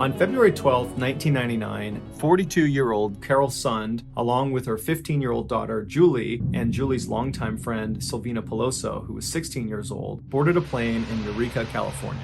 On February 12, 1999, 42-year-old Carol Sund, along with her 15-year-old daughter Julie and Julie's longtime friend Silvina Peloso, who was 16 years old, boarded a plane in Eureka, California.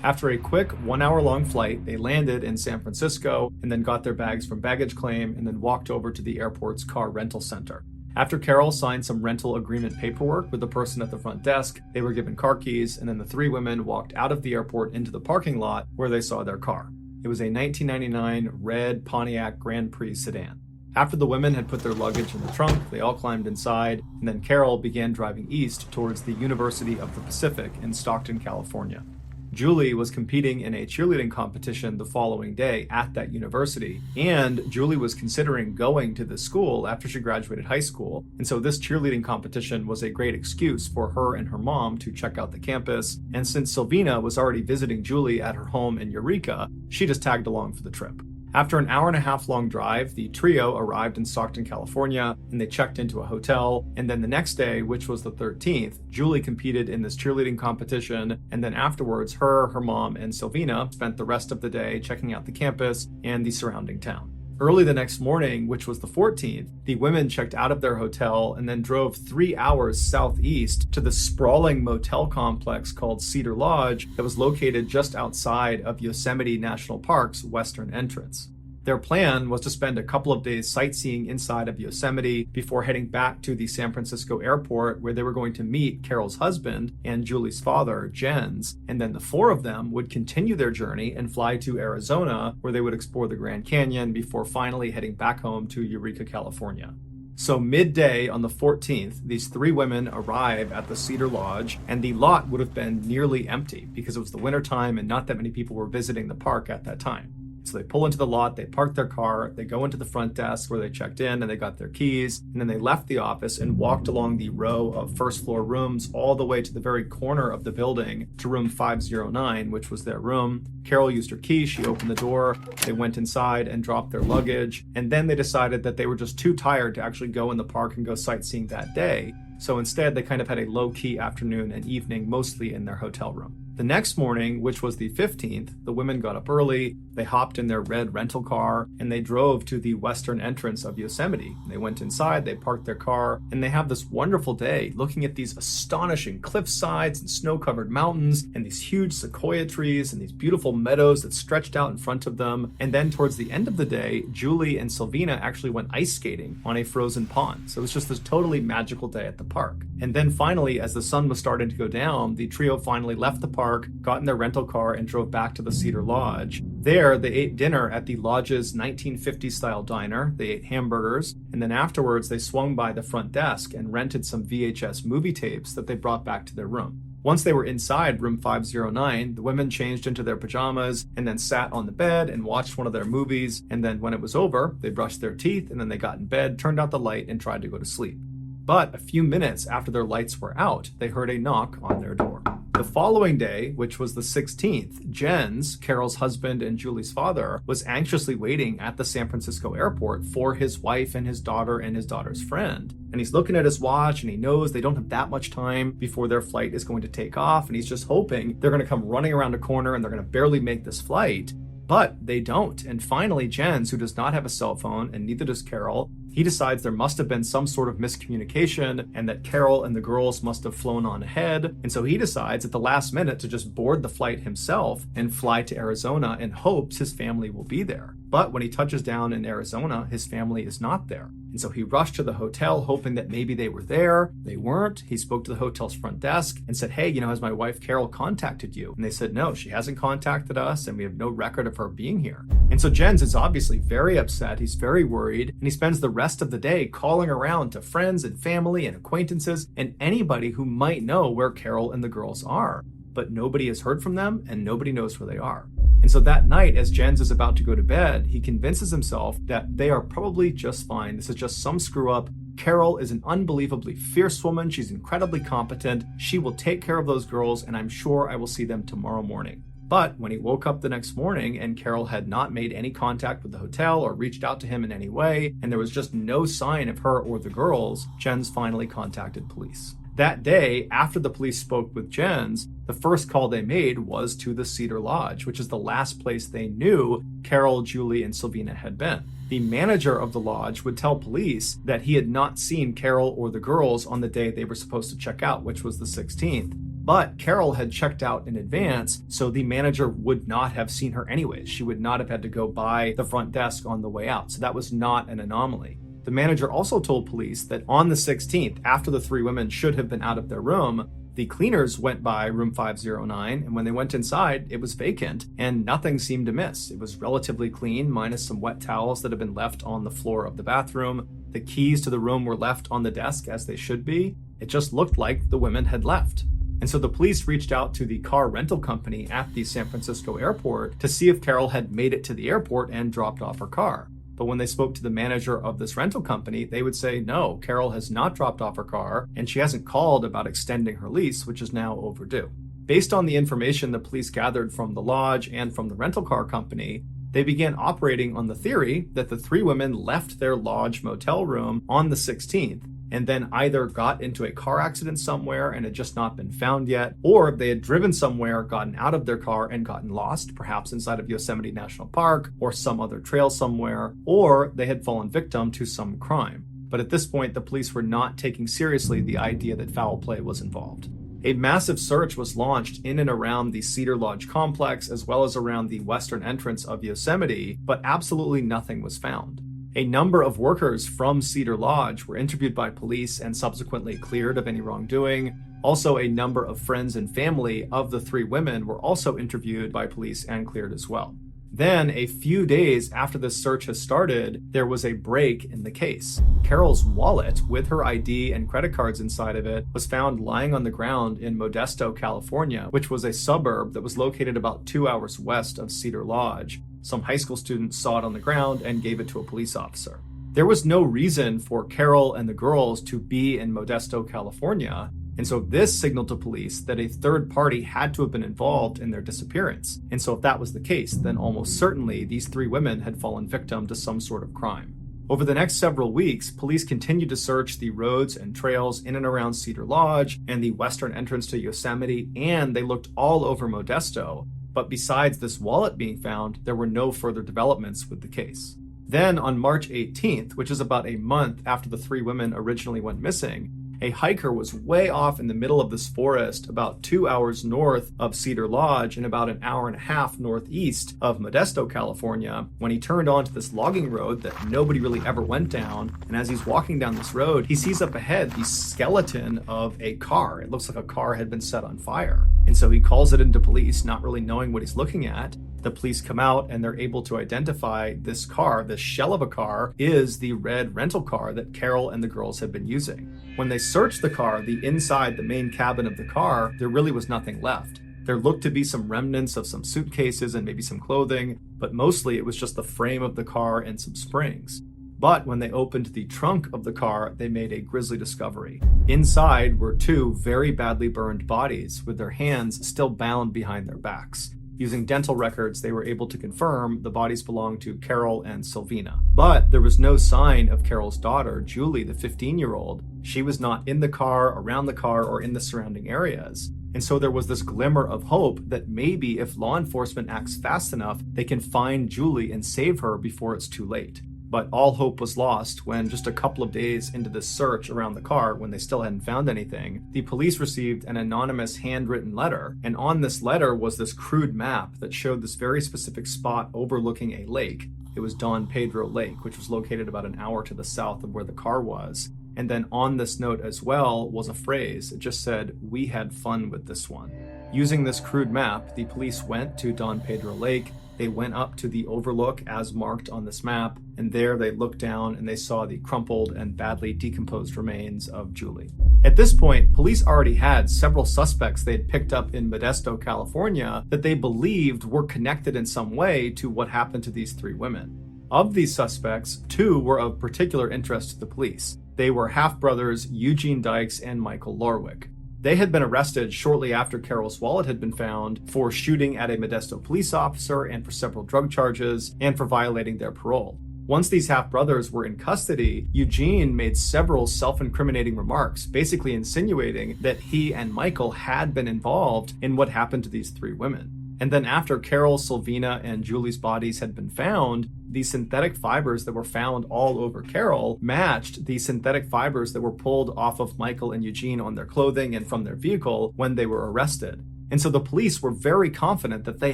After a quick 1-hour-long flight, they landed in San Francisco and then got their bags from baggage claim and then walked over to the airport's car rental center. After Carol signed some rental agreement paperwork with the person at the front desk, they were given car keys, and then the three women walked out of the airport into the parking lot where they saw their car. It was a 1999 red Pontiac Grand Prix sedan. After the women had put their luggage in the trunk, they all climbed inside, and then Carol began driving east towards the University of the Pacific in Stockton, California. Julie was competing in a cheerleading competition the following day at that university, and Julie was considering going to the school after she graduated high school, and so this cheerleading competition was a great excuse for her and her mom to check out the campus, and since Silvina was already visiting Julie at her home in Eureka, she just tagged along for the trip. After an hour-and-a-half long drive, the trio arrived in Stockton, California, and they checked into a hotel. And then the next day, which was the 13th, Julie competed in this cheerleading competition. And then afterwards, her mom, and Silvina spent the rest of the day checking out the campus and the surrounding town. Early the next morning, which was the 14th, the women checked out of their hotel and then drove 3 hours southeast to the sprawling motel complex called Cedar Lodge that was located just outside of Yosemite National Park's western entrance. Their plan was to spend a couple of days sightseeing inside of Yosemite before heading back to the San Francisco airport, where they were going to meet Carol's husband and Julie's father, Jens, and then the four of them would continue their journey and fly to Arizona, where they would explore the Grand Canyon before finally heading back home to Eureka, California. So midday on the 14th, these three women arrive at the Cedar Lodge, and the lot would have been nearly empty because it was the wintertime and not that many people were visiting the park at that time. So they pull into the lot, they park their car, they go into the front desk where they checked in and they got their keys, and then they left the office and walked along the row of first floor rooms all the way to the very corner of the building to room 509, which was their room. Carol used her key, she opened the door, they went inside and dropped their luggage, and then they decided that they were just too tired to actually go in the park and go sightseeing that day. So instead, they kind of had a low-key afternoon and evening, mostly in their hotel room. The next morning, which was the 15th, the women got up early, they hopped in their red rental car, and they drove to the western entrance of Yosemite. They went inside, they parked their car, and they have this wonderful day looking at these astonishing cliff sides and snow-covered mountains, and these huge sequoia trees, and these beautiful meadows that stretched out in front of them. And then towards the end of the day, Julie and Silvina actually went ice skating on a frozen pond. So it was just this totally magical day at the park. And then finally, as the sun was starting to go down, the trio finally left the park, got in their rental car, and drove back to the Cedar Lodge. There, they ate dinner at the lodge's 1950s-style diner. They ate hamburgers, and then afterwards, they swung by the front desk and rented some VHS movie tapes that they brought back to their room. Once they were inside room 509, the women changed into their pajamas and then sat on the bed and watched one of their movies. And then when it was over, they brushed their teeth, and then they got in bed, turned out the light, and tried to go to sleep. But a few minutes after their lights were out, they heard a knock on their door. The following day, which was the 16th, Jens, Carol's husband and Julie's father, was anxiously waiting at the San Francisco airport for his wife and his daughter's friend. And he's looking at his watch, and he knows they don't have that much time before their flight is going to take off, and he's just hoping they're going to come running around a corner and they're going to barely make this flight. But they don't. And finally, Jens, who does not have a cell phone, and neither does Carol, he decides there must have been some sort of miscommunication and that Carol and the girls must have flown on ahead. And so he decides at the last minute to just board the flight himself and fly to Arizona and hopes his family will be there. But when he touches down in Arizona, his family is not there. And so he rushed to the hotel hoping that maybe they were there. They weren't. He spoke to the hotel's front desk and said, "Hey, has my wife Carol contacted you?" And they said, "No, she hasn't contacted us, and we have no record of her being here." And so Jens is obviously very upset. He's very worried, and he spends the rest of the day calling around to friends and family and acquaintances and anybody who might know where Carol and the girls are. But nobody has heard from them, and nobody knows where they are. And so that night, as Jens is about to go to bed, he convinces himself that they are probably just fine. This is just some screw up. Carol is an unbelievably fierce woman. She's incredibly competent. She will take care of those girls, and I'm sure I will see them tomorrow morning. But when he woke up the next morning and Carol had not made any contact with the hotel or reached out to him in any way, and there was just no sign of her or the girls, Jens finally contacted police. That day, after the police spoke with Jens, the first call they made was to the Cedar Lodge, which is the last place they knew Carol, Julie, and Silvina had been. The manager of the lodge would tell police that he had not seen Carol or the girls on the day they were supposed to check out, which was the 16th. But Carol had checked out in advance, so the manager would not have seen her anyways. She would not have had to go by the front desk on the way out, so that was not an anomaly. The manager also told police that on the 16th, after the three women should have been out of their room, the cleaners went by room 509, and when they went inside, it was vacant, and nothing seemed amiss. It was relatively clean, minus some wet towels that had been left on the floor of the bathroom. The keys to the room were left on the desk as they should be. It just looked like the women had left. And so the police reached out to the car rental company at the San Francisco airport to see if Carol had made it to the airport and dropped off her car. But when they spoke to the manager of this rental company, they would say, no, Carol has not dropped off her car, and she hasn't called about extending her lease, which is now overdue. Based on the information the police gathered from the lodge and from the rental car company, they began operating on the theory that the three women left their lodge motel room on the 16th, and then either got into a car accident somewhere and had just not been found yet, or they had driven somewhere, gotten out of their car and gotten lost, perhaps inside of Yosemite National Park or some other trail somewhere, or they had fallen victim to some crime. But at this point, the police were not taking seriously the idea that foul play was involved. A massive search was launched in and around the Cedar Lodge complex, as well as around the western entrance of Yosemite, but absolutely nothing was found. A number of workers from Cedar Lodge were interviewed by police and subsequently cleared of any wrongdoing. Also, a number of friends and family of the three women were also interviewed by police and cleared as well. Then, a few days after this search has started, there was a break in the case. Carol's wallet, with her ID and credit cards inside of it, was found lying on the ground in Modesto, California, which was a suburb that was located about 2 hours west of Cedar Lodge. Some high school students saw it on the ground and gave it to a police officer. There was no reason for Carol and the girls to be in Modesto, California, and so this signaled to police that a third party had to have been involved in their disappearance. And so if that was the case, then almost certainly these three women had fallen victim to some sort of crime. Over the next several weeks, police continued to search the roads and trails in and around Cedar Lodge and the western entrance to Yosemite, and they looked all over Modesto. But besides this wallet being found, there were no further developments with the case. Then on March 18th, which is about a month after the three women originally went missing, a hiker was way off in the middle of this forest about 2 hours north of Cedar Lodge and about an hour and a half northeast of Modesto, California, when he turned onto this logging road that nobody really ever went down. And as he's walking down this road, he sees up ahead the skeleton of a car. It looks like a car had been set on fire. And so he calls it into police, not really knowing what he's looking at. The police come out and they're able to identify this car. This shell of a car is the red rental car that Carol and the girls had been using. When they searched the car, the inside, the main cabin of the car, there really was nothing left. There looked to be some remnants of some suitcases and maybe some clothing, but mostly it was just the frame of the car and some springs. But when they opened the trunk of the car, they made a grisly discovery. Inside were two very badly burned bodies with their hands still bound behind their backs. Using dental records, they were able to confirm the bodies belonged to Carol and Silvina. But there was no sign of Carol's daughter, Julie, the 15-year-old. She was not in the car, around the car, or in the surrounding areas. And so there was this glimmer of hope that maybe if law enforcement acts fast enough, they can find Julie and save her before it's too late. But all hope was lost when just a couple of days into this search around the car, when they still hadn't found anything, the police received an anonymous handwritten letter. And on this letter was this crude map that showed this very specific spot overlooking a lake. It was Don Pedro Lake, which was located about an hour to the south of where the car was. And then on this note as well was a phrase. It just said, "We had fun with this one." Using this crude map, the police went to Don Pedro Lake. They went up to the overlook as marked on this map, and there they looked down and they saw the crumpled and badly decomposed remains of Julie. At this point, police already had several suspects they had picked up in Modesto, California, that they believed were connected in some way to what happened to these three women. Of these suspects, two were of particular interest to the police. They were half-brothers Eugene Dykes and Michael Lorwick. They had been arrested shortly after Carol's wallet had been found for shooting at a Modesto police officer and for several drug charges and for violating their parole. Once these half-brothers were in custody, Eugene made several self-incriminating remarks, basically insinuating that he and Michael had been involved in what happened to these three women. And then after Carol, Sylvina, and Julie's bodies had been found, the synthetic fibers that were found all over Carol matched the synthetic fibers that were pulled off of Michael and Eugene on their clothing and from their vehicle when they were arrested. And so the police were very confident that they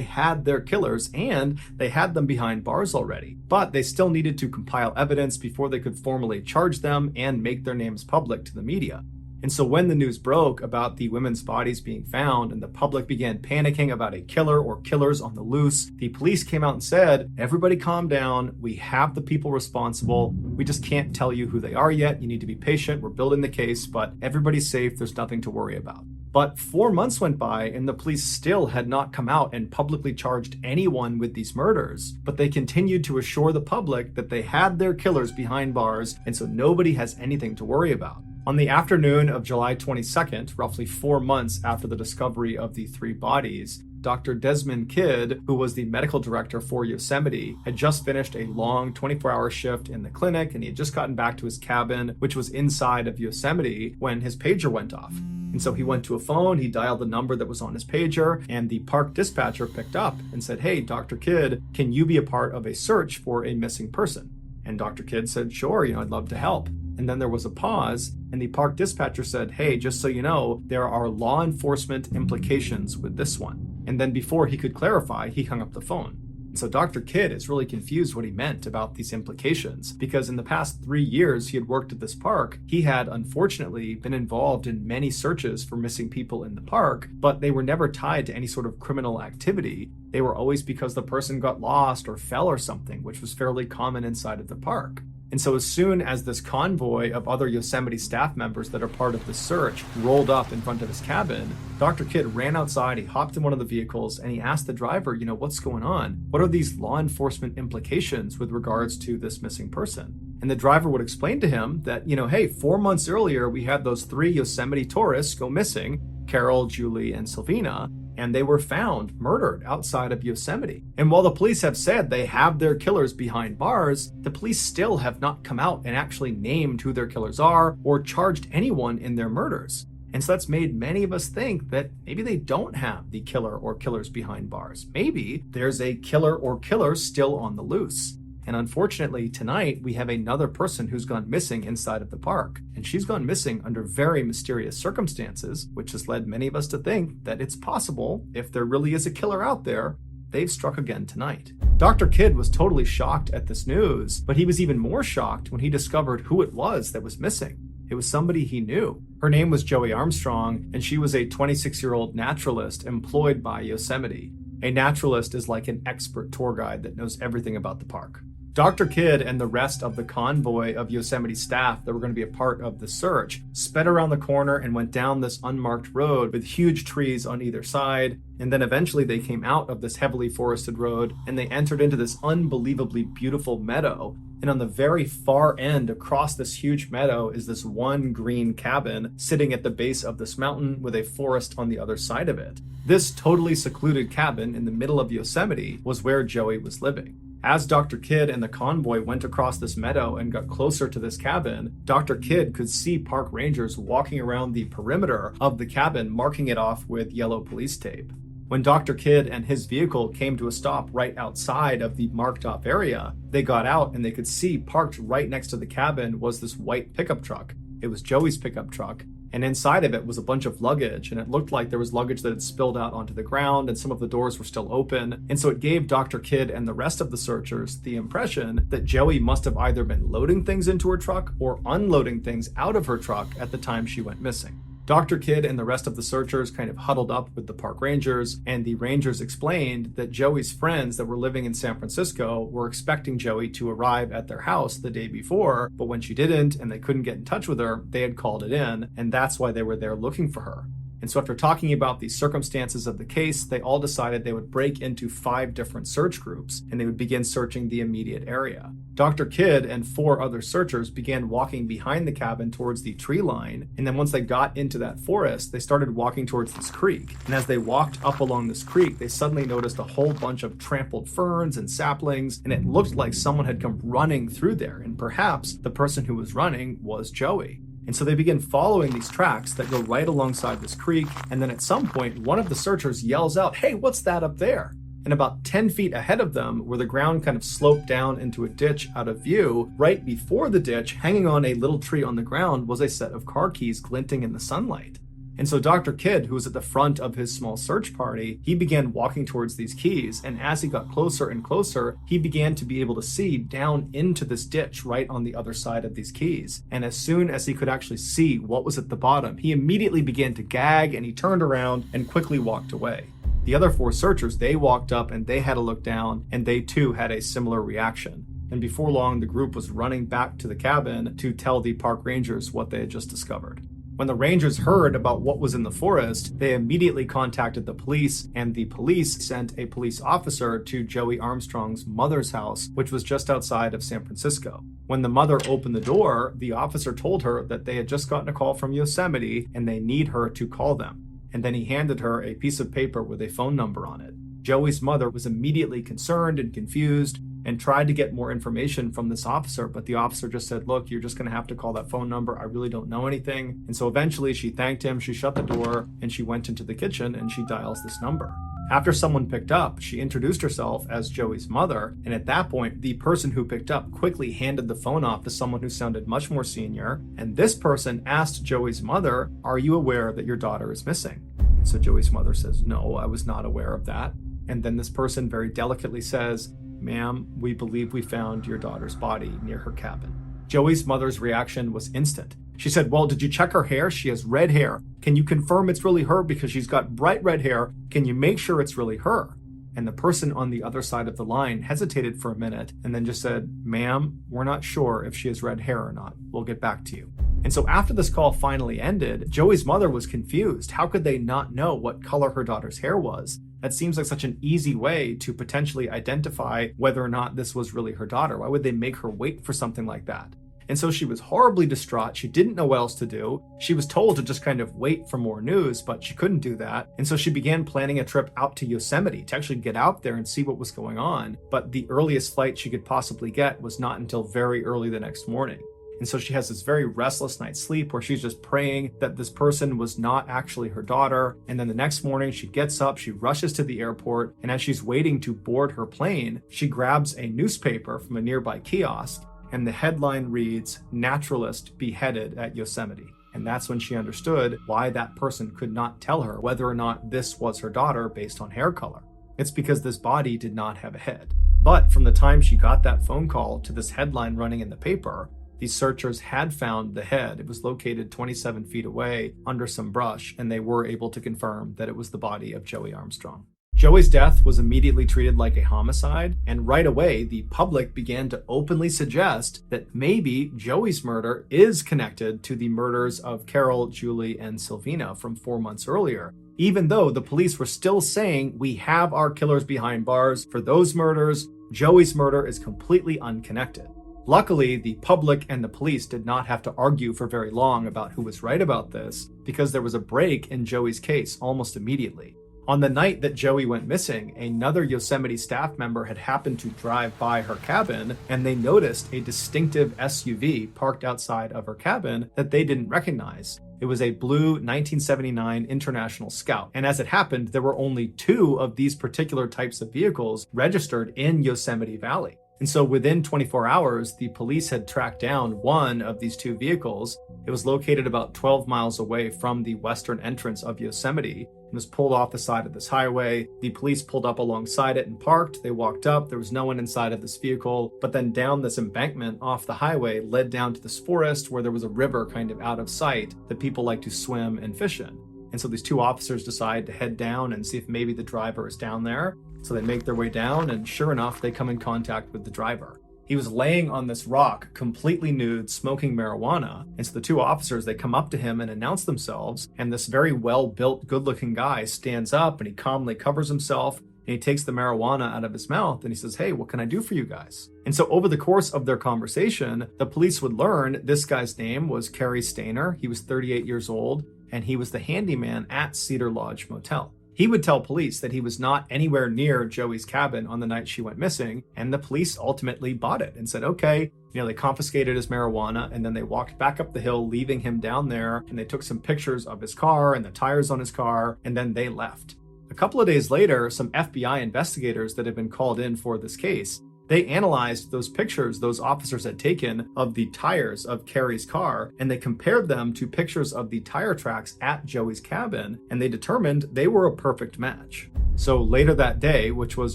had their killers and they had them behind bars already. But they still needed to compile evidence before they could formally charge them and make their names public to the media. And so when the news broke about the women's bodies being found and the public began panicking about a killer or killers on the loose, the police came out and said, everybody calm down. We have the people responsible. We just can't tell you who they are yet. You need to be patient. We're building the case, but everybody's safe. There's nothing to worry about. But 4 months went by and the police still had not come out and publicly charged anyone with these murders. But they continued to assure the public that they had their killers behind bars, and so nobody has anything to worry about. On the afternoon of July 22nd, roughly 4 months after the discovery of the three bodies, Dr. Desmond Kidd, who was the medical director for Yosemite, had just finished a long 24-hour shift in the clinic, and he had just gotten back to his cabin, which was inside of Yosemite, when his pager went off. And so he went to a phone, he dialed the number that was on his pager, and the park dispatcher picked up and said, "Hey, Dr. Kidd, can you be a part of a search for a missing person?" And Dr. Kidd said, "Sure, I'd love to help." And then there was a pause, and the park dispatcher said, "Hey, just so you know, there are law enforcement implications with this one." And then before he could clarify, he hung up the phone. And so Dr. Kidd is really confused what he meant about these implications, because in the past 3 years he had worked at this park, he had unfortunately been involved in many searches for missing people in the park, but they were never tied to any sort of criminal activity. They were always because the person got lost or fell or something, which was fairly common inside of the park. And so as soon as this convoy of other Yosemite staff members that are part of the search rolled up in front of his cabin, Dr. Kidd ran outside, he hopped in one of the vehicles, and he asked the driver, what's going on? What are these law enforcement implications with regards to this missing person? And the driver would explain to him that, hey, 4 months earlier, we had those 3 Yosemite tourists go missing, Carol, Julie, and Sylvina, and they were found murdered outside of Yosemite. And while the police have said they have their killers behind bars, the police still have not come out and actually named who their killers are or charged anyone in their murders. And so that's made many of us think that maybe they don't have the killer or killers behind bars. Maybe there's a killer or killers still on the loose. And unfortunately, tonight, we have another person who's gone missing inside of the park. And she's gone missing under very mysterious circumstances, which has led many of us to think that it's possible, if there really is a killer out there, they've struck again tonight. Dr. Kidd was totally shocked at this news, but he was even more shocked when he discovered who it was that was missing. It was somebody he knew. Her name was Joey Armstrong, and she was a 26-year-old naturalist employed by Yosemite. A naturalist is like an expert tour guide that knows everything about the park. Dr. Kidd and the rest of the convoy of Yosemite staff that were going to be a part of the search sped around the corner and went down this unmarked road with huge trees on either side. And then eventually they came out of this heavily forested road and they entered into this unbelievably beautiful meadow. And on the very far end across this huge meadow is this one green cabin sitting at the base of this mountain with a forest on the other side of it. This totally secluded cabin in the middle of Yosemite was where Joey was living. As Dr. Kidd and the convoy went across this meadow and got closer to this cabin, Dr. Kidd could see park rangers walking around the perimeter of the cabin, marking it off with yellow police tape. When Dr. Kidd and his vehicle came to a stop right outside of the marked off area, they got out and they could see parked right next to the cabin was this white pickup truck. It was Joey's pickup truck. And inside of it was a bunch of luggage, and it looked like there was luggage that had spilled out onto the ground, and some of the doors were still open. And so it gave Dr. Kidd and the rest of the searchers the impression that Joey must have either been loading things into her truck or unloading things out of her truck at the time she went missing. Dr. Kidd and the rest of the searchers kind of huddled up with the park rangers, and the rangers explained that Joey's friends that were living in San Francisco were expecting Joey to arrive at their house the day before, but when she didn't and they couldn't get in touch with her, they had called it in, and that's why they were there looking for her. And so after talking about the circumstances of the case, they all decided they would break into 5 different search groups and they would begin searching the immediate area. Dr. Kidd and 4 other searchers began walking behind the cabin towards the tree line, and then once they got into that forest, they started walking towards this creek. And as they walked up along this creek, they suddenly noticed a whole bunch of trampled ferns and saplings, and it looked like someone had come running through there, and perhaps the person who was running was Joey. And so they begin following these tracks that go right alongside this creek, and then at some point, one of the searchers yells out, "Hey, what's that up there?" And about 10 feet ahead of them, where the ground kind of sloped down into a ditch out of view, right before the ditch, hanging on a little tree on the ground, was a set of car keys glinting in the sunlight. And so Dr. Kidd, who was at the front of his small search party, he began walking towards these keys, and as he got closer and closer, he began to be able to see down into this ditch right on the other side of these keys. And as soon as he could actually see what was at the bottom, he immediately began to gag, and he turned around and quickly walked away. The other 4 searchers, they walked up and they had a look down, and they too had a similar reaction. And before long, the group was running back to the cabin to tell the park rangers what they had just discovered. When the rangers heard about what was in the forest, they immediately contacted the police, and the police sent a police officer to Joey Armstrong's mother's house, which was just outside of San Francisco. When the mother opened the door, the officer told her that they had just gotten a call from Yosemite and they need her to call them. And then he handed her a piece of paper with a phone number on it. Joey's mother was immediately concerned and confused and tried to get more information from this officer, but the officer just said, "Look, you're just going to have to call that phone number. I really don't know anything." And so eventually she thanked him, she shut the door, and she went into the kitchen and she dials this number. After someone picked up, she introduced herself as Joey's mother, and at that point, the person who picked up quickly handed the phone off to someone who sounded much more senior, and this person asked Joey's mother, "Are you aware that your daughter is missing?" And so Joey's mother says, "No, I was not aware of that." And then this person very delicately says, "Ma'am, we believe we found your daughter's body near her cabin." Joey's mother's reaction was instant. She said, "Well, did you check her hair? She has red hair. Can you confirm it's really her because she's got bright red hair? Can you make sure it's really her?" And the person on the other side of the line hesitated for a minute and then just said, "Ma'am, we're not sure if she has red hair or not. We'll get back to you." And so after this call finally ended, Joey's mother was confused. How could they not know what color her daughter's hair was? That seems like such an easy way to potentially identify whether or not this was really her daughter. Why would they make her wait for something like that? And so she was horribly distraught. She didn't know what else to do. She was told to just kind of wait for more news, but she couldn't do that. And so she began planning a trip out to Yosemite to actually get out there and see what was going on. But the earliest flight she could possibly get was not until very early the next morning. And so she has this very restless night's sleep where she's just praying that this person was not actually her daughter. And then the next morning she gets up, she rushes to the airport, and as she's waiting to board her plane, she grabs a newspaper from a nearby kiosk, and the headline reads, "Naturalist Beheaded at Yosemite." And that's when she understood why that person could not tell her whether or not this was her daughter based on hair color. It's because this body did not have a head. But from the time she got that phone call to this headline running in the paper, these searchers had found the head. It was located 27 feet away under some brush, and they were able to confirm that it was the body of Joey Armstrong. Joey's death was immediately treated like a homicide, and right away, the public began to openly suggest that maybe Joey's murder is connected to the murders of Carol, Julie, and Sylvina from 4 months earlier, even though the police were still saying, "We have our killers behind bars for those murders. Joey's murder is completely unconnected." Luckily, the public and the police did not have to argue for very long about who was right about this, because there was a break in Joey's case almost immediately. On the night that Joey went missing, another Yosemite staff member had happened to drive by her cabin, and they noticed a distinctive SUV parked outside of her cabin that they didn't recognize. It was a blue 1979 International Scout. And as it happened, there were only 2 of these particular types of vehicles registered in Yosemite Valley. And so within 24 hours, the police had tracked down one of these 2 vehicles. It was located about 12 miles away from the western entrance of Yosemite and was pulled off the side of this highway. The police pulled up alongside it and parked. They walked up. There was no one inside of this vehicle. But then down this embankment off the highway led down to this forest where there was a river kind of out of sight that people like to swim and fish in. And so these 2 officers decide to head down and see if maybe the driver is down there. So they make their way down, and sure enough, they come in contact with the driver. He was laying on this rock, completely nude, smoking marijuana. And so the two officers, they come up to him and announce themselves. And this very well-built, good-looking guy stands up and he calmly covers himself. And he takes the marijuana out of his mouth and he says, "Hey, what can I do for you guys?" And so over the course of their conversation, the police would learn this guy's name was Cary Stainer. He was 38 years old and he was the handyman at Cedar Lodge Motel. He would tell police that he was not anywhere near Joey's cabin on the night she went missing, and the police ultimately bought it and said, okay, they confiscated his marijuana, and then they walked back up the hill, leaving him down there, and they took some pictures of his car and the tires on his car, and then they left. A couple of days later, some FBI investigators that had been called in for this case, they analyzed those pictures those officers had taken of the tires of Cary's car, and they compared them to pictures of the tire tracks at Joey's cabin, and they determined they were a perfect match. So later that day, which was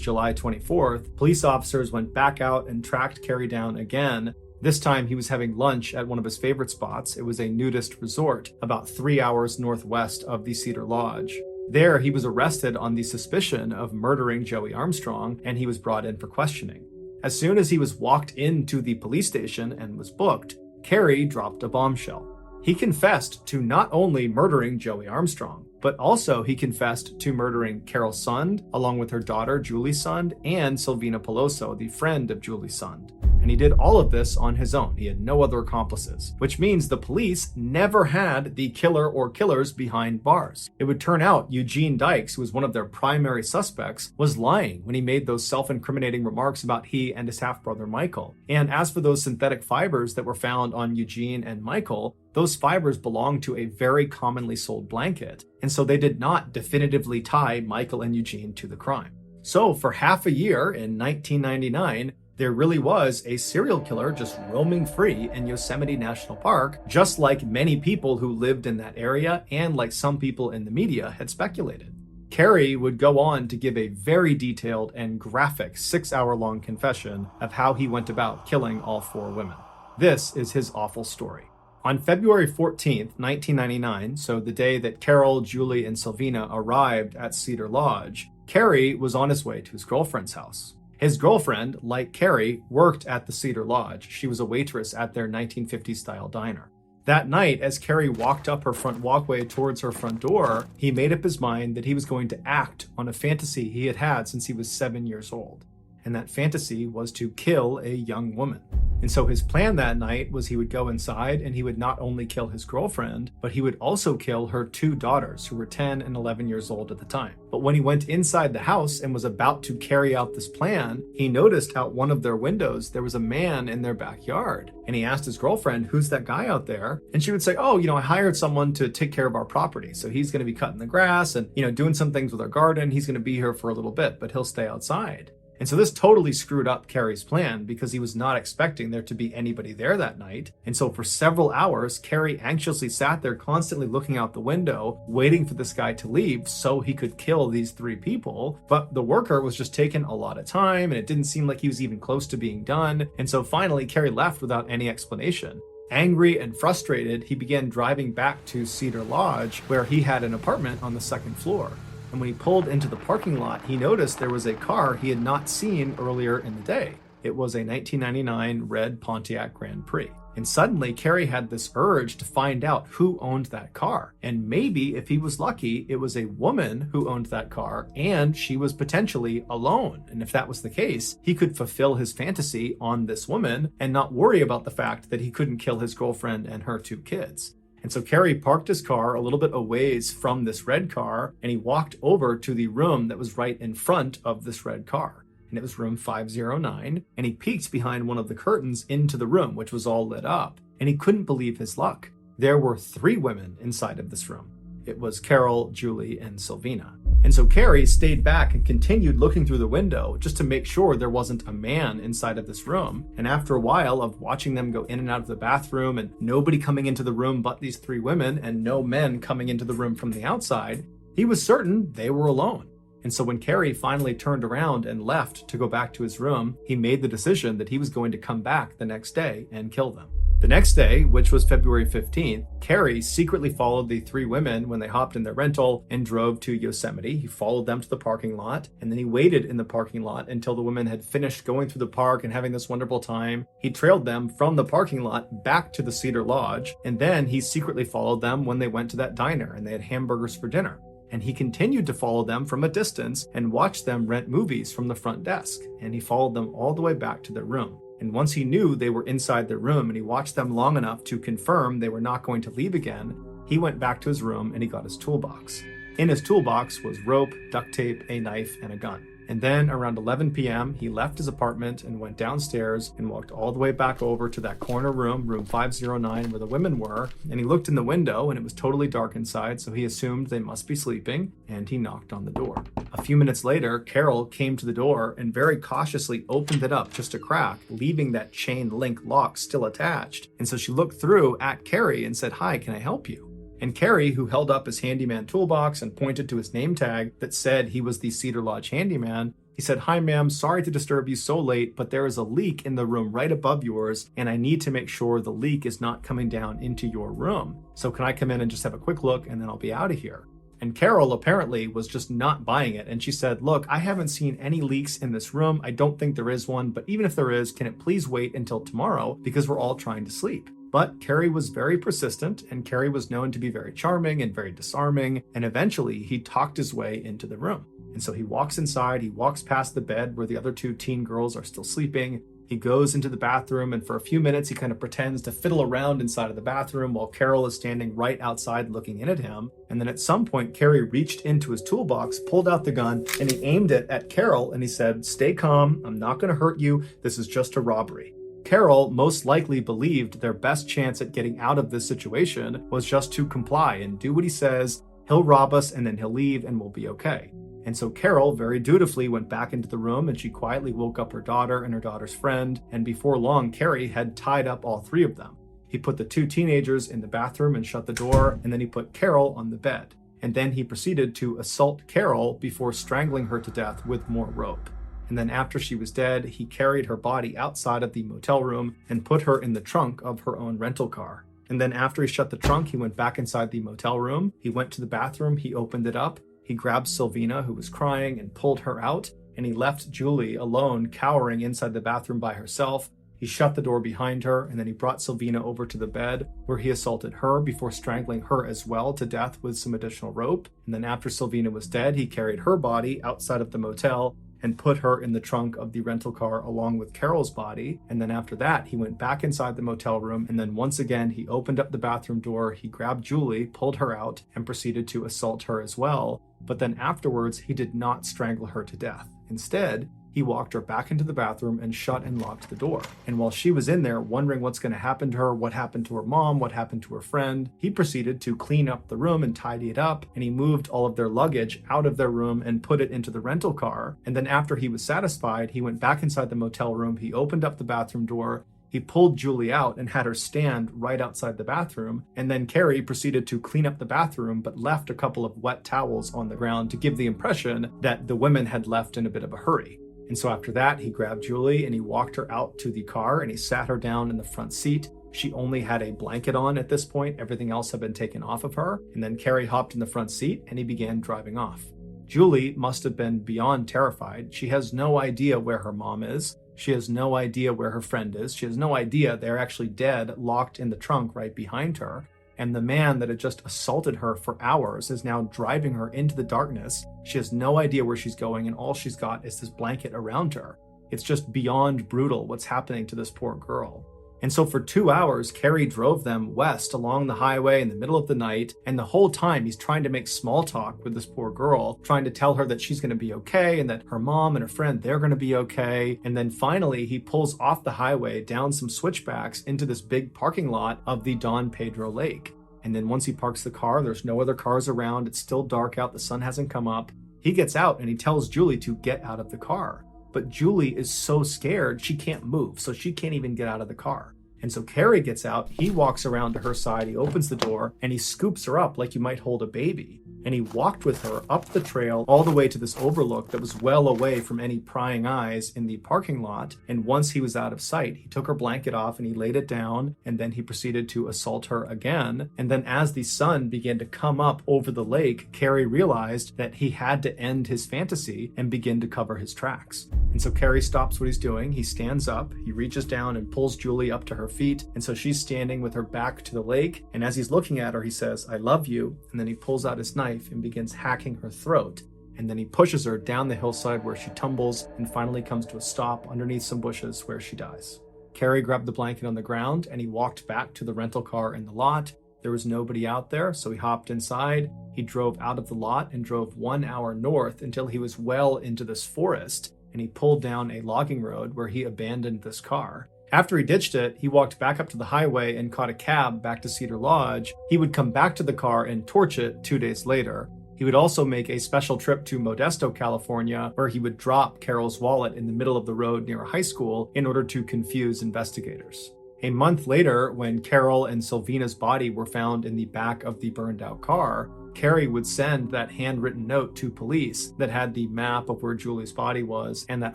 July 24th, police officers went back out and tracked Cary down again. This time he was having lunch at one of his favorite spots. It was a nudist resort about 3 hours northwest of the Cedar Lodge. There, he was arrested on the suspicion of murdering Joey Armstrong, and he was brought in for questioning. As soon as he was walked into the police station and was booked, Cary dropped a bombshell. He confessed to not only murdering Joey Armstrong, but also he confessed to murdering Carol Sund, along with her daughter, Julie Sund, and Silvina Peloso, the friend of Julie Sund. And he did all of this on his own. He had no other accomplices, which means the police never had the killer or killers behind bars. It would turn out Eugene Dykes, who was one of their primary suspects, was lying when he made those self-incriminating remarks about he and his half-brother Michael. And as for those synthetic fibers that were found on Eugene and Michael, those fibers belonged to a very commonly sold blanket, and so they did not definitively tie Michael and Eugene to the crime. So for half a year in 1999, there really was a serial killer just roaming free in Yosemite National Park, just like many people who lived in that area and like some people in the media had speculated. Cary would go on to give a very detailed and graphic 6-hour-long confession of how he went about killing all 4 women. This is his awful story. On February 14th, 1999, so the day that Carol, Julie, and Silvina arrived at Cedar Lodge, Cary was on his way to his girlfriend's house. His girlfriend, like Cary, worked at the Cedar Lodge. She was a waitress at their 1950s-style diner. That night, as Cary walked up her front walkway towards her front door, he made up his mind that he was going to act on a fantasy he had had since he was 7 years old. And that fantasy was to kill a young woman. And so his plan that night was he would go inside and he would not only kill his girlfriend, but he would also kill her 2 daughters who were 10 and 11 years old at the time. But when he went inside the house and was about to carry out this plan, he noticed out one of their windows there was a man in their backyard. And he asked his girlfriend, "Who's that guy out there?" And she would say, "Oh, I hired someone to take care of our property. So he's going to be cutting the grass and, doing some things with our garden. He's going to be here for a little bit, but he'll stay outside." And so this totally screwed up Cary's plan because he was not expecting there to be anybody there that night. And so for several hours, Cary anxiously sat there constantly looking out the window, waiting for this guy to leave so he could kill these 3 people. But the worker was just taking a lot of time and it didn't seem like he was even close to being done. And so finally, Cary left without any explanation. Angry and frustrated, he began driving back to Cedar Lodge, where he had an apartment on the 2nd floor. And when he pulled into the parking lot, he noticed there was a car he had not seen earlier in the day. It was a 1999 red Pontiac Grand Prix. And suddenly, Cary had this urge to find out who owned that car. And maybe, if he was lucky, it was a woman who owned that car, and she was potentially alone. And if that was the case, he could fulfill his fantasy on this woman and not worry about the fact that he couldn't kill his girlfriend and her 2 kids. And so Cary parked his car a little bit a ways from this red car, and he walked over to the room that was right in front of this red car. And it was room 509, and he peeked behind one of the curtains into the room, which was all lit up. And he couldn't believe his luck. There were 3 women inside of this room. It was Carol, Julie, and Silvina. And so Cary stayed back and continued looking through the window just to make sure there wasn't a man inside of this room. And after a while of watching them go in and out of the bathroom and nobody coming into the room but these 3 women and no men coming into the room from the outside, he was certain they were alone. And so when Cary finally turned around and left to go back to his room, he made the decision that he was going to come back the next day and kill them. The next day, which was February 15th, Carey secretly followed the three women when they hopped in their rental and drove to Yosemite. He followed them to the parking lot, and then he waited in the parking lot until the women had finished going through the park and having this wonderful time. He trailed them from the parking lot back to the Cedar Lodge, and then he secretly followed them when they went to that diner and they had hamburgers for dinner. And he continued to follow them from a distance and watch them rent movies from the front desk, and he followed them all the way back to their room. And once he knew they were inside their room and he watched them long enough to confirm they were not going to leave again, he went back to his room and he got his toolbox. In his toolbox was rope, duct tape, a knife, and a gun. And then around 11 p.m., he left his apartment and went downstairs and walked all the way back over to that corner room, room 509, where the women were. And he looked in the window and it was totally dark inside, so he assumed they must be sleeping, and he knocked on the door. A few minutes later, Carol came to the door and very cautiously opened it up just a crack, leaving that chain link lock still attached. And so she looked through at Carey and said, "Hi, can I help you?" And Carey, who held up his handyman toolbox and pointed to his name tag that said he was the Cedar Lodge handyman, he said, "Hi, ma'am, sorry to disturb you so late, but there is a leak in the room right above yours, and I need to make sure the leak is not coming down into your room. So can I come in and just have a quick look, and then I'll be out of here?" And Carol apparently was just not buying it. And she said, "Look, I haven't seen any leaks in this room. I don't think there is one, but even if there is, can it please wait until tomorrow because we're all trying to sleep?" But Carey was very persistent, and Carey was known to be very charming and very disarming, and eventually he talked his way into the room. And so he walks inside, he walks past the bed where the other two teen girls are still sleeping. He goes into the bathroom, and for a few minutes he kind of pretends to fiddle around inside of the bathroom while Carol is standing right outside looking in at him. And then at some point, Carey reached into his toolbox, pulled out the gun, and he aimed it at Carol, and he said, "Stay calm, I'm not going to hurt you, this is just a robbery." Carol most likely believed their best chance at getting out of this situation was just to comply and do what he says. He'll rob us and then he'll leave and we'll be okay. And so Carol very dutifully went back into the room, and she quietly woke up her daughter and her daughter's friend, and before long, Carey had tied up all three of them. He put the two teenagers in the bathroom and shut the door, and then he put Carol on the bed. And then he proceeded to assault Carol before strangling her to death with more rope. And then after she was dead, he carried her body outside of the motel room and put her in the trunk of her own rental car. And then after he shut the trunk, he went back inside the motel room. He went to the bathroom, he opened it up, he grabbed Sylvina, who was crying, and pulled her out, and he left Julie alone, cowering inside the bathroom by herself. He shut the door behind her, and then he brought Sylvina over to the bed, where he assaulted her before strangling her as well to death with some additional rope. And then after Sylvina was dead, he carried her body outside of the motel and put her in the trunk of the rental car along with Carol's body. And then after that, he went back inside the motel room, and then once again, he opened up the bathroom door, he grabbed Julie, pulled her out, and proceeded to assault her as well. But then afterwards, he did not strangle her to death. Instead, he walked her back into the bathroom and shut and locked the door. And while she was in there wondering what's going to happen to her, what happened to her mom, what happened to her friend, he proceeded to clean up the room and tidy it up, and he moved all of their luggage out of their room and put it into the rental car. And then after he was satisfied, he went back inside the motel room, he opened up the bathroom door, he pulled Julie out and had her stand right outside the bathroom, and then Carey proceeded to clean up the bathroom but left a couple of wet towels on the ground to give the impression that the women had left in a bit of a hurry. And so after that, he grabbed Julie and he walked her out to the car and he sat her down in the front seat. She only had a blanket on at this point. Everything else had been taken off of her. And then Carey hopped in the front seat and he began driving off. Julie must have been beyond terrified. She has no idea where her mom is. She has no idea where her friend is. She has no idea they're actually dead, locked in the trunk right behind her. And the man that had just assaulted her for hours is now driving her into the darkness. She has no idea where she's going, and all she's got is this blanket around her. It's just beyond brutal what's happening to this poor girl. And so for 2 hours, Carey drove them west along the highway in the middle of the night, and the whole time he's trying to make small talk with this poor girl, trying to tell her that she's going to be okay and that her mom and her friend, they're going to be okay. And then finally, he pulls off the highway down some switchbacks into this big parking lot of the Don Pedro Lake. And then once he parks the car, there's no other cars around, it's still dark out, the sun hasn't come up. He gets out and he tells Julie to get out of the car. But Julie is so scared, she can't move, so she can't even get out of the car. And so Carey gets out, he walks around to her side, he opens the door, and he scoops her up like you might hold a baby. and he walked with her up the trail all the way to this overlook that was well away from any prying eyes in the parking lot. And once he was out of sight, he took her blanket off and he laid it down, and then he proceeded to assault her again. And then as the sun began to come up over the lake, Carrie realized that he had to end his fantasy and begin to cover his tracks. And so Carrie stops what he's doing. He stands up, he reaches down and pulls Julie up to her feet. And so she's standing with her back to the lake. And as he's looking at her, he says, "I love you." And then he pulls out his knife and begins hacking her throat. And then he pushes her down the hillside where she tumbles and finally comes to a stop underneath some bushes where she dies. Carrie grabbed the blanket on the ground and he walked back to the rental car in the lot. There was nobody out there, so he hopped inside. He drove out of the lot and drove 1 hour north until he was well into this forest. And he pulled down a logging road where he abandoned this car. After he ditched it, he walked back up to the highway and caught a cab back to Cedar Lodge. He would come back to the car and torch it 2 days later. He would also make a special trip to Modesto, California, where he would drop Carol's wallet in the middle of the road near a high school in order to confuse investigators. A month later, when Carol and Sylvina's body were found in the back of the burned out car, Carrie would send that handwritten note to police that had the map of where Julie's body was and that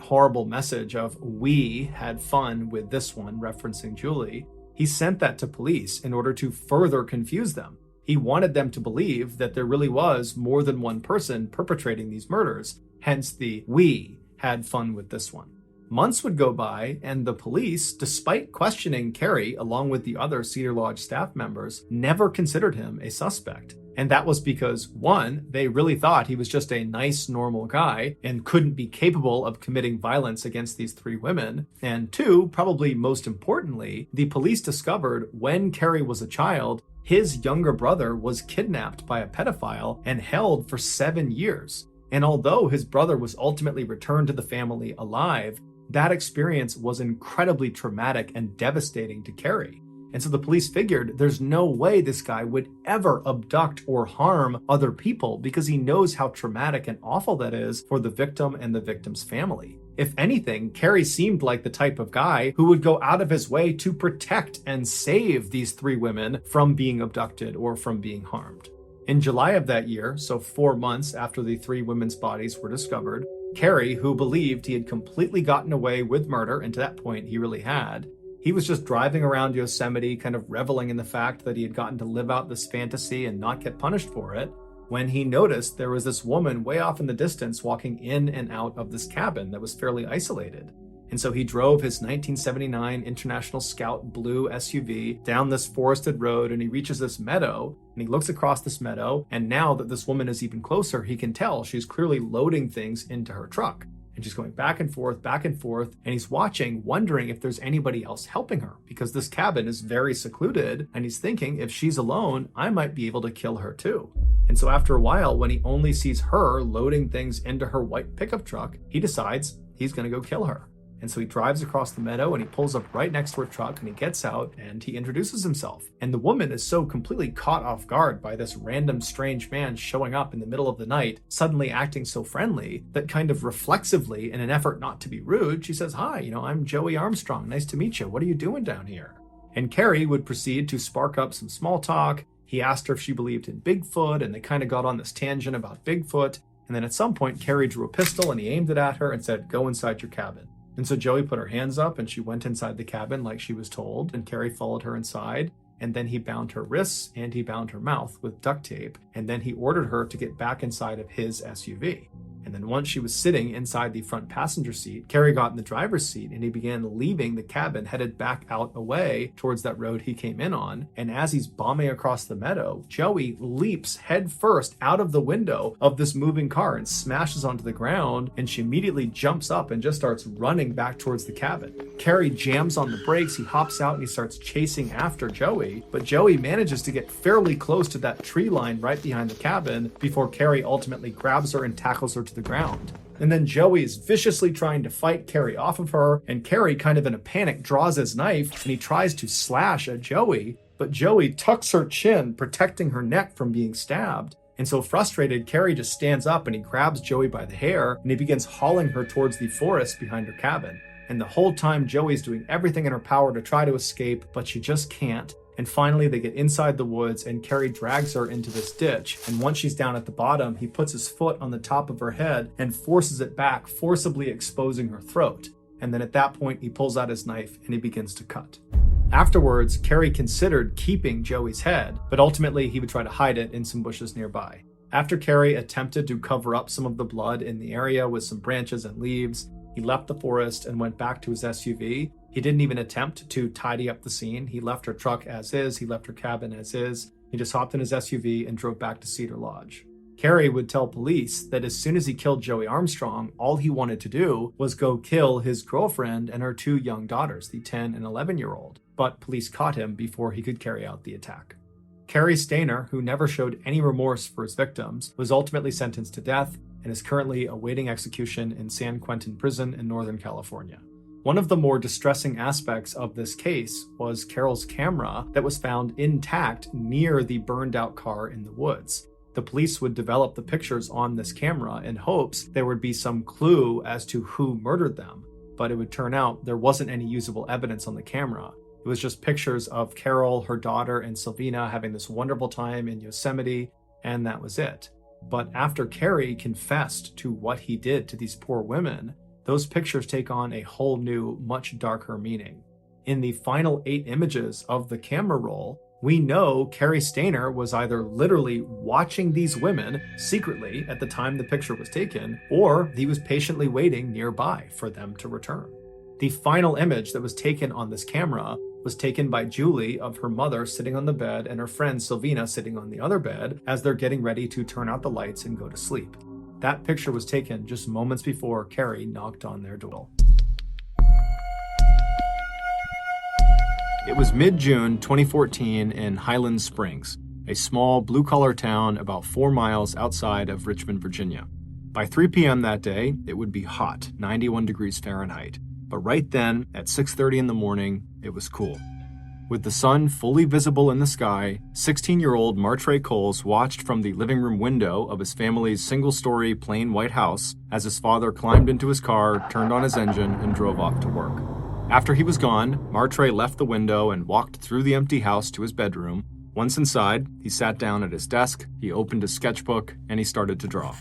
horrible message of "we had fun with this one," referencing Julie. He sent that to police in order to further confuse them. He wanted them to believe that there really was more than one person perpetrating these murders, hence the "we had fun with this one." Months would go by, and the police, despite questioning Carrie along with the other Cedar Lodge staff members, never considered him a suspect. And that was because, one, they really thought he was just a nice, normal guy and couldn't be capable of committing violence against these three women. And two, probably most importantly, the police discovered when Carrie was a child, his younger brother was kidnapped by a pedophile and held for 7 years. And although his brother was ultimately returned to the family alive, that experience was incredibly traumatic and devastating to Carrie. And so the police figured there's no way this guy would ever abduct or harm other people because he knows how traumatic and awful that is for the victim and the victim's family. If anything, Carrie seemed like the type of guy who would go out of his way to protect and save these three women from being abducted or from being harmed. In July of that year, so 4 months after the three women's bodies were discovered, Carrie, who believed he had completely gotten away with murder, and to that point he really had, he was just driving around Yosemite, kind of reveling in the fact that he had gotten to live out this fantasy and not get punished for it, when he noticed there was this woman way off in the distance walking in and out of this cabin that was fairly isolated. And so he drove his 1979 International Scout blue SUV down this forested road, and he reaches this meadow, and he looks across this meadow, and now that this woman is even closer, he can tell she's clearly loading things into her truck. And she's going back and forth, and he's watching, wondering if there's anybody else helping her, because this cabin is very secluded, and he's thinking, if she's alone, I might be able to kill her too. And so after a while, when he only sees her loading things into her white pickup truck, he decides he's going to go kill her. And so he drives across the meadow and he pulls up right next to her truck and he gets out and he introduces himself. And the woman is so completely caught off guard by this random strange man showing up in the middle of the night, suddenly acting so friendly, that kind of reflexively, in an effort not to be rude, she says, "Hi, I'm Joey Armstrong. Nice to meet you. What are you doing down here?" And Carrie would proceed to spark up some small talk. He asked her if she believed in Bigfoot, and they kind of got on this tangent about Bigfoot. And then at some point, Carrie drew a pistol and he aimed it at her and said, "Go inside your cabin." And so Joey put her hands up and she went inside the cabin like she was told, and Carrie followed her inside. And then he bound her wrists and he bound her mouth with duct tape. And then he ordered her to get back inside of his SUV. And then once she was sitting inside the front passenger seat, Carrie got in the driver's seat and he began leaving the cabin, headed back out away towards that road he came in on. And as he's bombing across the meadow, Joey leaps head first out of the window of this moving car and smashes onto the ground. And she immediately jumps up and just starts running back towards the cabin. Carrie jams on the brakes, he hops out and he starts chasing after Joey. But Joey manages to get fairly close to that tree line right behind the cabin before Carrie ultimately grabs her and tackles her to the ground. And then Joey is viciously trying to fight Carrie off of her, and Carrie, kind of in a panic, draws his knife and he tries to slash at Joey, but Joey tucks her chin, protecting her neck from being stabbed. And so frustrated, Carrie just stands up and he grabs Joey by the hair and he begins hauling her towards the forest behind her cabin. And the whole time Joey's doing everything in her power to try to escape, but she just can't. And finally, they get inside the woods and Carrie drags her into this ditch. And once she's down at the bottom, he puts his foot on the top of her head and forces it back, forcibly exposing her throat. And then at that point, he pulls out his knife and he begins to cut. Afterwards, Carrie considered keeping Joey's head, but ultimately he would try to hide it in some bushes nearby. After Carrie attempted to cover up some of the blood in the area with some branches and leaves, he left the forest and went back to his SUV. He didn't even attempt to tidy up the scene. He left her truck as is. He left her cabin as is. He just hopped in his SUV and drove back to Cedar Lodge. Carrie would tell police that as soon as he killed Joey Armstrong, all he wanted to do was go kill his girlfriend and her 2 young daughters, the 10 and 11-year-old. But police caught him before he could carry out the attack. Cary Stayner, who never showed any remorse for his victims, was ultimately sentenced to death and is currently awaiting execution in San Quentin Prison in Northern California. One of the more distressing aspects of this case was Carol's camera that was found intact near the burned out car in the woods. The police would develop the pictures on this camera in hopes there would be some clue as to who murdered them, but it would turn out there wasn't any usable evidence on the camera. It was just pictures of Carol, her daughter, and Sylvina having this wonderful time in Yosemite, and that was it. But after Cary confessed to what he did to these poor women, those pictures take on a whole new, much darker meaning. In the final 8 images of the camera roll, we know Cary Stayner was either literally watching these women secretly at the time the picture was taken, or he was patiently waiting nearby for them to return. The final image that was taken on this camera was taken by Julie of her mother sitting on the bed and her friend Sylvina sitting on the other bed as they're getting ready to turn out the lights and go to sleep. That picture was taken just moments before Cary knocked on their door. It was mid-June 2014 in Highland Springs, a small blue-collar town about 4 miles outside of Richmond, Virginia. By 3 p.m. that day, it would be hot, 91 degrees Fahrenheit. But right then, at 6:30 in the morning, it was cool. With the sun fully visible in the sky, 16-year-old Martre Coles watched from the living room window of his family's single-story plain white house as his father climbed into his car, turned on his engine, and drove off to work. After he was gone, Martre left the window and walked through the empty house to his bedroom. Once inside, he sat down at his desk, he opened his sketchbook, and he started to draw.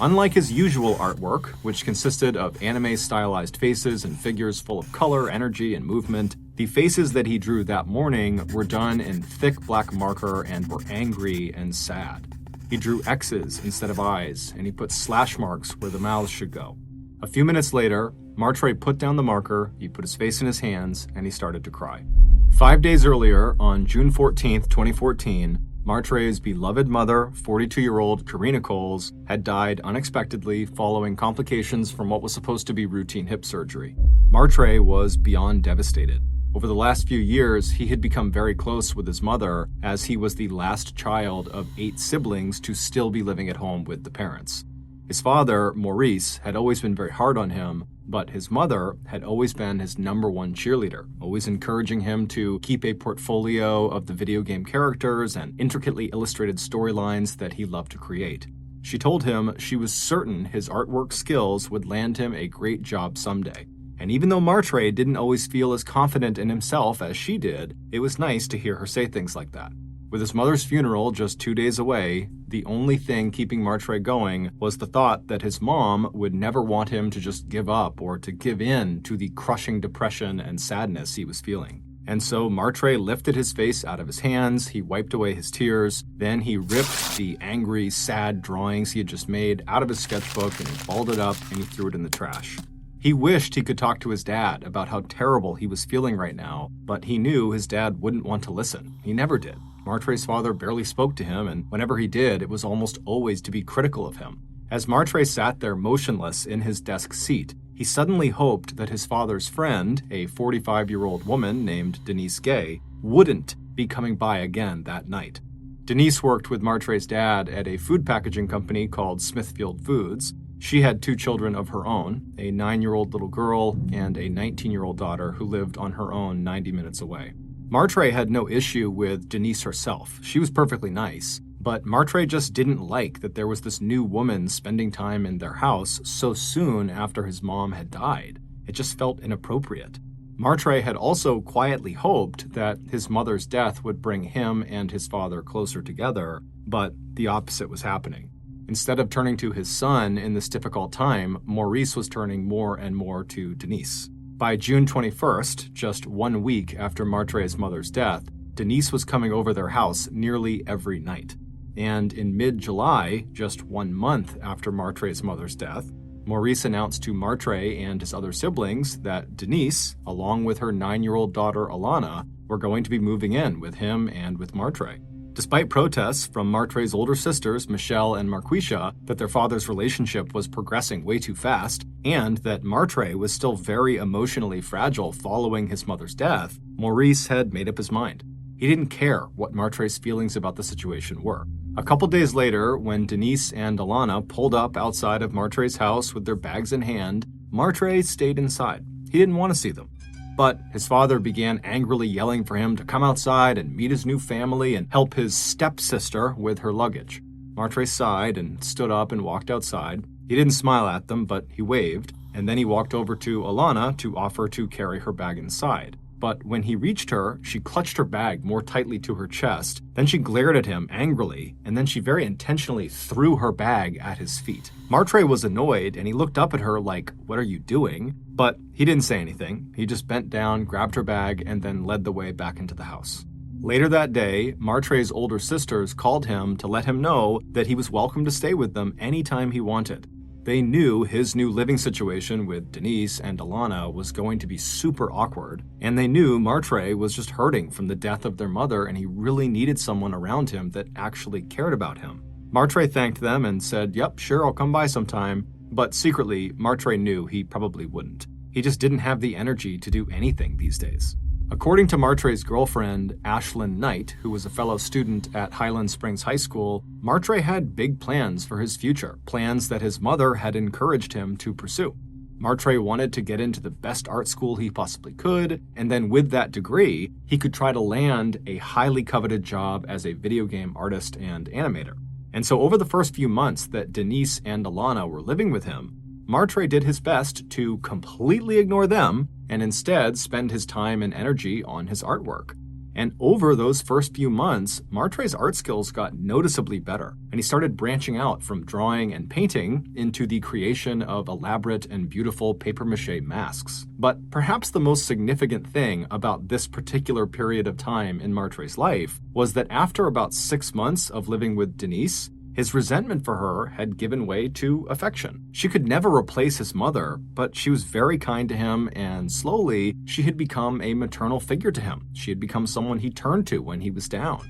Unlike his usual artwork, which consisted of anime-stylized faces and figures full of color, energy, and movement, the faces that he drew that morning were done in thick black marker and were angry and sad. He drew X's instead of eyes, and he put slash marks where the mouths should go. A few minutes later, Martre put down the marker, he put his face in his hands, and he started to cry. 5 days earlier, on June 14th, 2014, Martre's beloved mother, 42-year-old Karina Coles, had died unexpectedly following complications from what was supposed to be routine hip surgery. Martre was beyond devastated. Over the last few years, he had become very close with his mother, as he was the last child of 8 siblings to still be living at home with the parents. His father, Maurice, had always been very hard on him, but his mother had always been his #1 cheerleader, always encouraging him to keep a portfolio of the video game characters and intricately illustrated storylines that he loved to create. She told him she was certain his artwork skills would land him a great job someday. And even though Martre didn't always feel as confident in himself as she did, it was nice to hear her say things like that. With his mother's funeral just 2 days away, the only thing keeping Martre going was the thought that his mom would never want him to just give up or to give in to the crushing depression and sadness he was feeling. And so Martre lifted his face out of his hands, he wiped away his tears, then he ripped the angry, sad drawings he had just made out of his sketchbook and he balled it up and he threw it in the trash. He wished he could talk to his dad about how terrible he was feeling right now, but he knew his dad wouldn't want to listen. He never did. Martre's father barely spoke to him, and whenever he did, it was almost always to be critical of him. As Martre sat there motionless in his desk seat, he suddenly hoped that his father's friend, a 45-year-old woman named Denise Gay, wouldn't be coming by again that night. Denise worked with Martre's dad at a food packaging company called Smithfield Foods. She had 2 children of her own, a 9-year-old little girl and a 19-year-old daughter who lived on her own 90 minutes away. Martre had no issue with Denise herself. She was perfectly nice, but Martre just didn't like that there was this new woman spending time in their house so soon after his mom had died. It just felt inappropriate. Martre had also quietly hoped that his mother's death would bring him and his father closer together, but the opposite was happening. Instead of turning to his son in this difficult time, Maurice was turning more and more to Denise. By June 21st, just 1 week after Martre's mother's death, Denise was coming over their house nearly every night. And in mid-July, just 1 month after Martre's mother's death, Maurice announced to Martre and his other siblings that Denise, along with her 9-year-old daughter Alana, were going to be moving in with him and with Martre. Despite protests from Martre's older sisters, Michelle and Marquisha, that their father's relationship was progressing way too fast, and that Martre was still very emotionally fragile following his mother's death, Maurice had made up his mind. He didn't care what Martre's feelings about the situation were. A couple days later, when Denise and Alana pulled up outside of Martre's house with their bags in hand, Martre stayed inside. He didn't want to see them. But his father began angrily yelling for him to come outside and meet his new family and help his stepsister with her luggage. Martre sighed and stood up and walked outside. He didn't smile at them, but he waved, and then he walked over to Alana to offer to carry her bag inside. But when he reached her, she clutched her bag more tightly to her chest. Then she glared at him angrily, and then she very intentionally threw her bag at his feet. Martre was annoyed, and he looked up at her like, "What are you doing?" But he didn't say anything. He just bent down, grabbed her bag, and then led the way back into the house. Later that day, Martre's older sisters called him to let him know that he was welcome to stay with them anytime he wanted. They knew his new living situation with Denise and Alana was going to be super awkward, and they knew Martre was just hurting from the death of their mother and he really needed someone around him that actually cared about him. Martre thanked them and said, "Yep, sure, I'll come by sometime," but secretly, Martre knew he probably wouldn't. He just didn't have the energy to do anything these days. According to Martre's girlfriend, Ashlyn Knight, who was a fellow student at Highland Springs High School, Martre had big plans for his future, plans that his mother had encouraged him to pursue. Martre wanted to get into the best art school he possibly could, and then with that degree, he could try to land a highly coveted job as a video game artist and animator. And so over the first few months that Denise and Alana were living with him, Martre did his best to completely ignore them and instead spend his time and energy on his artwork. And over those first few months, Martre's art skills got noticeably better, and he started branching out from drawing and painting into the creation of elaborate and beautiful papier-mâché masks. But perhaps the most significant thing about this particular period of time in Martre's life was that after about 6 months of living with Denise, his resentment for her had given way to affection. She could never replace his mother, but she was very kind to him, and slowly, she had become a maternal figure to him. She had become someone he turned to when he was down.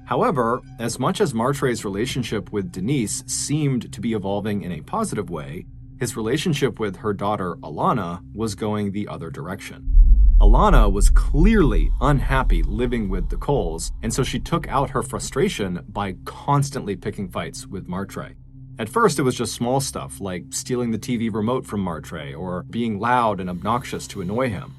However, as much as Martre's relationship with Denise seemed to be evolving in a positive way, his relationship with her daughter, Alana, was going the other direction. Alana was clearly unhappy living with the Coles, and so she took out her frustration by constantly picking fights with Martre. At first, it was just small stuff like stealing the TV remote from Martre or being loud and obnoxious to annoy him.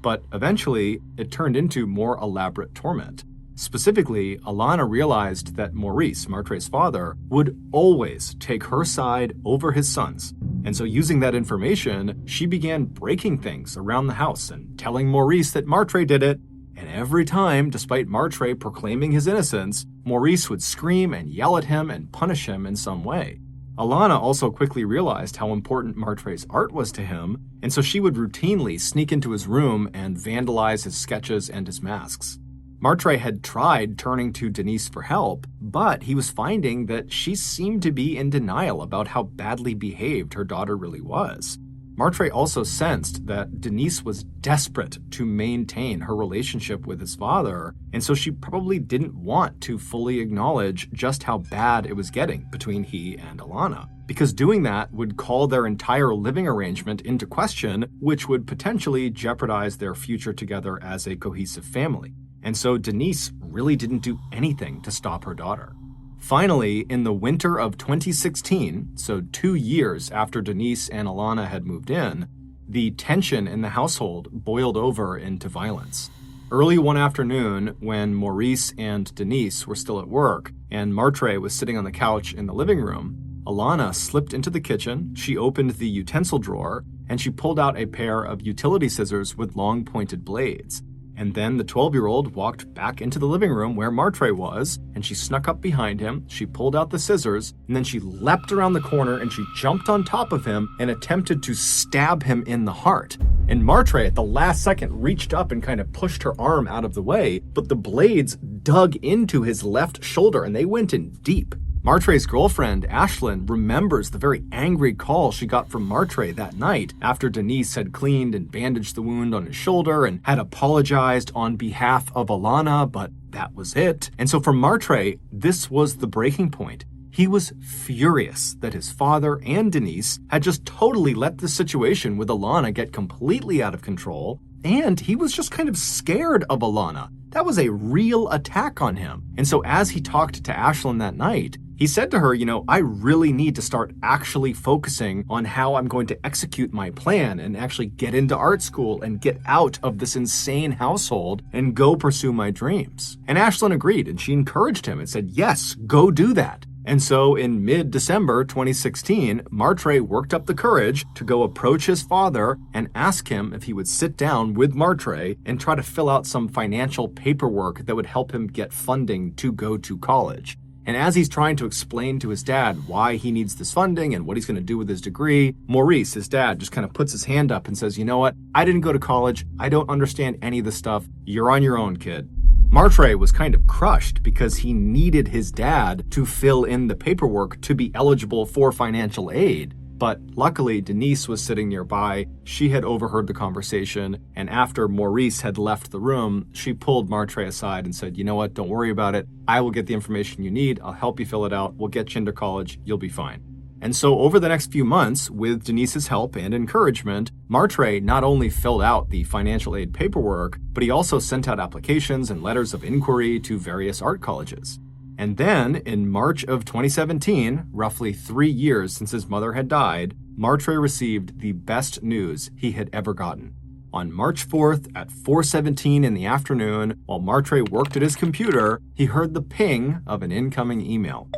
But eventually, it turned into more elaborate torment. Specifically, Alana realized that Maurice, Martre's father, would always take her side over his son's. And so using that information, she began breaking things around the house and telling Maurice that Martre did it. And every time, despite Martre proclaiming his innocence, Maurice would scream and yell at him and punish him in some way. Alana also quickly realized how important Martre's art was to him, and so she would routinely sneak into his room and vandalize his sketches and his masks. Martre had tried turning to Denise for help, but he was finding that she seemed to be in denial about how badly behaved her daughter really was. Martre also sensed that Denise was desperate to maintain her relationship with his father, and so she probably didn't want to fully acknowledge just how bad it was getting between he and Alana, because doing that would call their entire living arrangement into question, which would potentially jeopardize their future together as a cohesive family. And so Denise really didn't do anything to stop her daughter. Finally, in the winter of 2016, so 2 years after Denise and Alana had moved in, the tension in the household boiled over into violence. Early one afternoon, when Maurice and Denise were still at work and Martre was sitting on the couch in the living room, Alana slipped into the kitchen, she opened the utensil drawer, and she pulled out a pair of utility scissors with long pointed blades. And then the 12-year-old walked back into the living room where Martre was, and she snuck up behind him, she pulled out the scissors, and then she leapt around the corner and she jumped on top of him and attempted to stab him in the heart. And Martre at the last second reached up and kind of pushed her arm out of the way, but the blades dug into his left shoulder and they went in deep. Martre's girlfriend, Ashlyn, remembers the very angry call she got from Martre that night after Denise had cleaned and bandaged the wound on his shoulder and had apologized on behalf of Alana, but that was it. And so for Martre, this was the breaking point. He was furious that his father and Denise had just totally let the situation with Alana get completely out of control, and he was just kind of scared of Alana. That was a real attack on him. And so as he talked to Ashlyn that night, he said to her, I really need to start actually focusing on how I'm going to execute my plan and actually get into art school and get out of this insane household and go pursue my dreams. And Ashlyn agreed, and she encouraged him and said, yes, go do that. And so in mid-December 2016, Martre worked up the courage to go approach his father and ask him if he would sit down with Martre and try to fill out some financial paperwork that would help him get funding to go to college. And as he's trying to explain to his dad why he needs this funding and what he's going to do with his degree, Maurice, his dad, just kind of puts his hand up and says, you know what? I didn't go to college. I don't understand any of this stuff. You're on your own, kid. Martre was kind of crushed because he needed his dad to fill in the paperwork to be eligible for financial aid. But luckily, Denise was sitting nearby. She had overheard the conversation, and after Maurice had left the room, she pulled Martre aside and said, you know what, don't worry about it. I will get the information you need. I'll help you fill it out. We'll get you into college. You'll be fine. And so over the next few months, with Denise's help and encouragement, Martre not only filled out the financial aid paperwork, but he also sent out applications and letters of inquiry to various art colleges. And then, in March of 2017, roughly 3 years since his mother had died, Martre received the best news he had ever gotten. On March 4th at 4:17 in the afternoon, while Martre worked at his computer, he heard the ping of an incoming email.